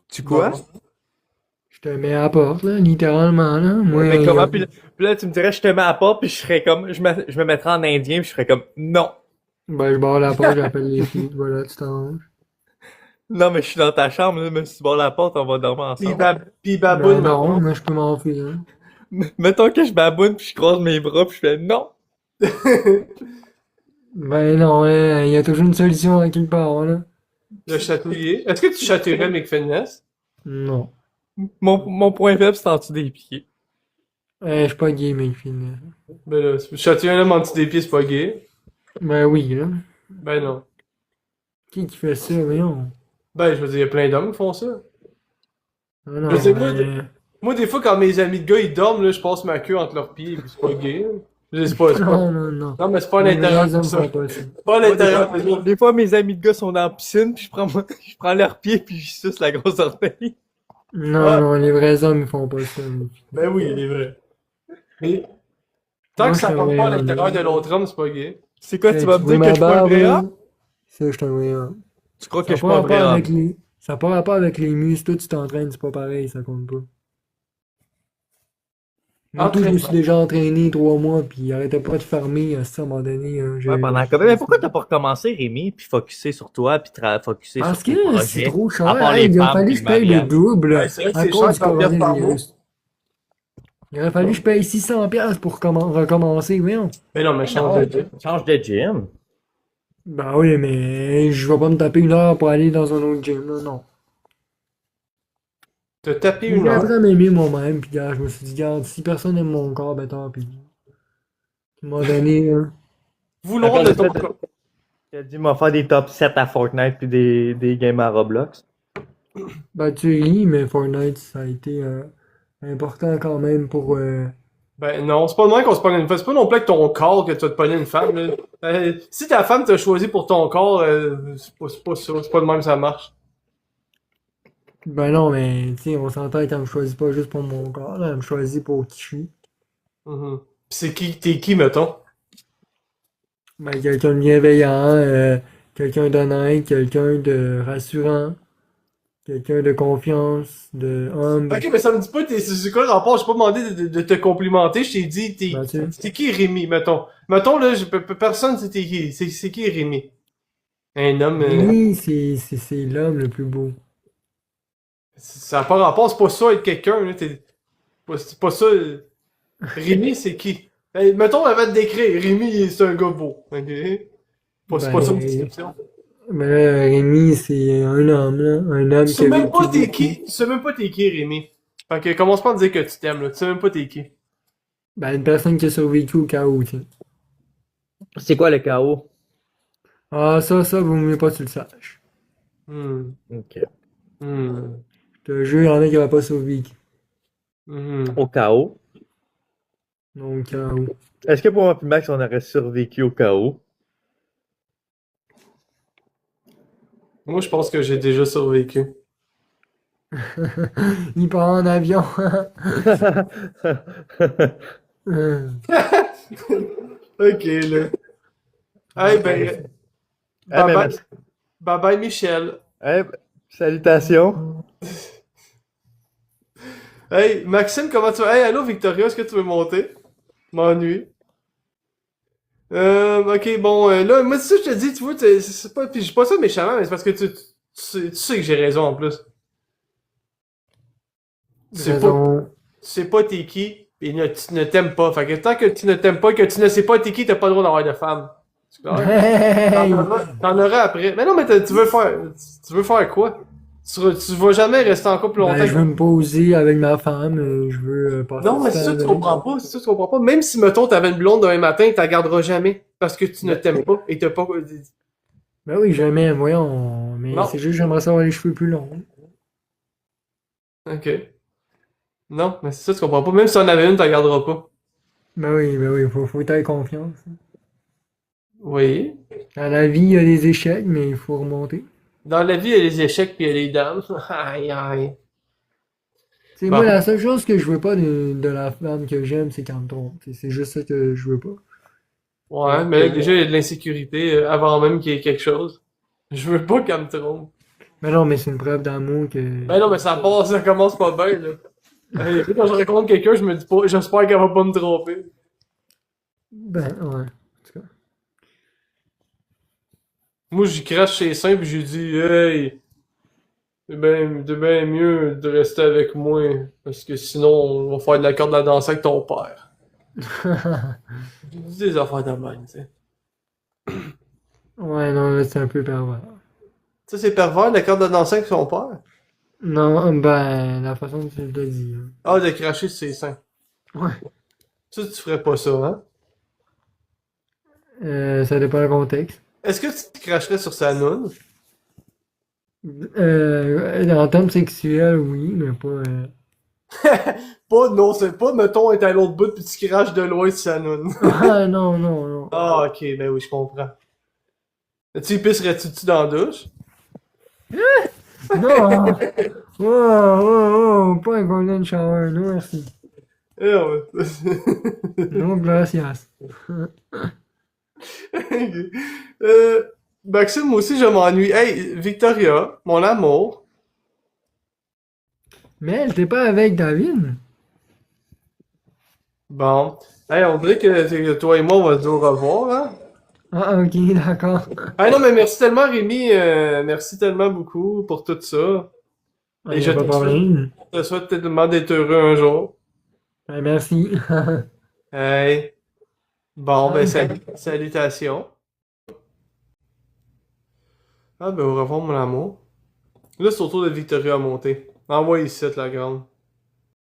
Tu quoi? Je te mets à la porte, là, littéralement, là. Moi, Mais comment? y a- Puis là, tu me dirais, je te mets à la porte, puis je serais comme, je me mettrais en indien, puis je serais comme, non. Ben, je barre la porte, j'appelle les filles, voilà, tu t'arranges. Non, mais je suis dans ta chambre, là, même si tu barres la porte, on va dormir Pis, ensemble. pis Ben baboune. non, mais je peux m'enfuir, hein. Mettons que je baboune, puis je croise mes bras, puis je fais non. Ben non, hein, y a toujours une solution à quelque part, là. Le chatouiller. Est-ce que tu chatouillerais Mick Finesse? Non. Mon point faible, c'est en dessous des pieds. Je suis pas gay, mec, finalement. Ben là, chatouiller un homme en dessous des pieds, c'est pas gay. Ben oui, là. Ben non. Qui fait ça, voyons? Ben, je veux dire, il y a plein d'hommes qui font ça. Ah non, Je sais, moi, ben, des fois, quand mes amis de gars, ils dorment, là, je passe ma queue entre leurs pieds, pis c'est pas gay. Je sais pas, c'est pas... non. Non, mais c'est pas à Les l'intérieur vrais hommes de ça. font pas ça. Pas à l'intérieur de ça. Des fois, mes amis de gars sont dans la piscine, puis je prends leurs pieds, puis je suce la grosse orteille. Non, les vrais hommes, ils font pas ça. Ben oui, il est vrai. Mais, tant Moi, que ça je suis un rentre pas à vrai l'intérieur homme. de l'autre homme, c'est pas gay. C'est quoi, tu vas me dire que je suis pas un vrai homme? Ça, je suis un vrai homme. Tu crois que Ça je suis n'a pas un pas vrai rapport homme? avec les... Ça n'a pas rapport avec les muscles, toi tu t'entraînes, c'est pas pareil, ça compte pas. Moi, tout, je me suis déjà entraîné 3 mois, puis il arrêtait pas de farmer à un moment donné. Ouais, pendant combien? Mais pourquoi t'as pas recommencé, Rémi, puis focusser sur toi, puis focusser Parce sur tes que projets? c'est trop cher. À part Hey, les il a femmes fallu puis que je le paye le mariage. double Ouais, c'est vrai que à c'est cause cher du 100$ par mois. coronavirus. Il aurait fallu que je paye 600$ pour recommencer, voyons. Mais non, mais change de gym. Change de gym. Ben oui, mais je vais pas me taper 1 heure pour aller dans un autre gym, là, non. T'as tapé J'ai une heure. appris à m'aimer moi-même, puis gars, je me suis dit, regarde, si personne aime mon corps, ben tant pis. À un moment donné, Vouloir de ton T'as corps. t'as dit, m'en faire des top 7 à Fortnite puis des games à Roblox. ben tu ris, mais Fortnite, ça a été important quand même pour... Ben non, c'est pas de même qu'on se pogne une femme. C'est pas non plus avec ton corps que tu vas te pogner une femme. Là. Si ta femme t'a choisi pour ton corps, c'est pas ça. C'est pas de même que ça marche. Ben non, mais tu sais, on s'entend qu'elle me choisit pas juste pour mon corps, là, elle me choisit pour qui je suis. Mhm. Pis c'est qui, t'es qui, mettons? Ben quelqu'un de bienveillant, quelqu'un d'honnête, quelqu'un de rassurant, quelqu'un de confiance, de humble. Ok, mais ça me dit pas, c'est quoi le rapport? J'ai pas demandé de te complimenter, je t'ai dit, Ben, tu sais. t'es qui Rémi, mettons? Mettons, là, personne sait t'es qui. C'est qui Rémi? Un homme, Oui, c'est l'homme le plus beau. ça n'a pas rapport, c'est pas ça être quelqu'un, là, c'est pas ça. Rémi, c'est qui? Hey, mettons, avant de décrire, Rémi, c'est un gars beau, ok? C'est pas ça une description. Ben là, Rémi, c'est un homme, là, un homme Tu qui sais a même vécu pas t'es beaucoup. qui, tu sais même pas t'es qui, Rémi. Fait que commence pas à me dire que tu t'aimes, là, tu sais même pas t'es qui. Ben une personne qui a survécu au chaos, tiens. C'est quoi le chaos? Ah, ça, vaut mieux pas que tu le saches. Hmm. Ok. Hmm. Je te jure, il y en a qui n'auraient pas survécu. Hmm. Au chaos. Non, au chaos. Est-ce que pour moi et Max, on aurait survécu au chaos? Moi, je pense que j'ai déjà survécu. Il part en avion. Ok, là. Hey, ben, Ah, bye ben, bye, bye bye, Michel. hey, salutations. Hey, Maxime, comment tu vas? Hey, allô, Victoria, est-ce que tu veux monter? M'ennuie. Ok, bon, là, moi, c'est ça que je te dis, tu vois, c'est pas, puis je dis pas ça méchamment, mais c'est parce que tu sais que j'ai raison, en plus. Tu sais pas t'es qui, et tu ne t'aimes pas. Fait que tant que tu ne t'aimes pas, que tu ne sais pas t'es qui, t'as pas le droit d'avoir de femme. C'est clair? Hey! T'en auras après. Mais non, mais tu veux faire quoi? Tu vas jamais rester en couple longtemps. Ben, je veux me poser avec ma femme, je veux passer Non, mais du c'est temps ça que tu avec. comprends pas, c'est ça que tu comprends pas. Même si, mettons, t'avais une blonde demain matin, tu la garderas jamais. Parce que tu ne t'aimes pas et t'as pas. Ben oui, je l'aime, voyons. Mais Non. c'est juste que j'aimerais savoir les cheveux plus longs. Ok. Non, mais c'est ça, tu comprends pas. Même si t'en avais une, tu la garderas pas. Ben oui, faut avoir confiance. Oui. Dans la vie, il y a des échecs, mais il faut remonter. Dans la vie, il y a les échecs puis il y a les dames. Aïe, aïe. C'est Bon. moi, la seule chose que je veux pas de la femme que j'aime, c'est qu'elle me trompe. C'est juste ça que je veux pas. Ouais, mais là, déjà, il y a de l'insécurité avant même qu'il y ait quelque chose. Je veux pas qu'elle me trompe. Mais non, mais c'est une preuve d'amour que... Ben non, mais ça commence pas bien, là. Hey, quand je rencontre quelqu'un, je me dis pas, j'espère qu'elle va pas me tromper. Ben, ouais. En tout cas. Moi, j'y crache ses seins pis j'ai dit, hey, c'est bien mieux de rester avec moi, parce que sinon, on va faire de la corde à danser avec ton père. J'ai dit des affaires de même, tu sais. Ouais, non, là, c'est un peu pervers. Ça, c'est pervers, la corde à danser avec son père? Non, ben, la façon dont tu l'as dit. Hein. Ah, de cracher sur ses seins. Ouais. Ça, tu ferais pas ça, hein? Ça dépend du contexte. Est-ce que tu te cracherais sur sa noune? En termes sexuels, oui, mais pas... Pas, non, c'est pas, mettons, être à l'autre bout pis tu craches de loin sur sa noune. Ah, non. Ah, ok, ben oui, je comprends. Tu y pisserais-tu dans la douche? Non! Oh, pas un golden shower, non, merci. Ah ouais. Non, gracias. Ok. Maxime, moi aussi, je m'ennuie. Hey, Victoria, mon amour. Mais elle, t'es pas avec David? Bon. Hey, on dirait que toi et moi, on va se dire au revoir, hein? Ah, ok, d'accord. Ah non, mais merci tellement, Rémi. Merci tellement beaucoup pour tout ça. Ah, y a pas de problème. Je te souhaite tellement d'être heureux un jour. Merci. Hey. Bon, ben, salutations. Ah, ben, au revoir, mon amour. Là, c'est au tour de Victoria à monter. Envoie ici, la grande.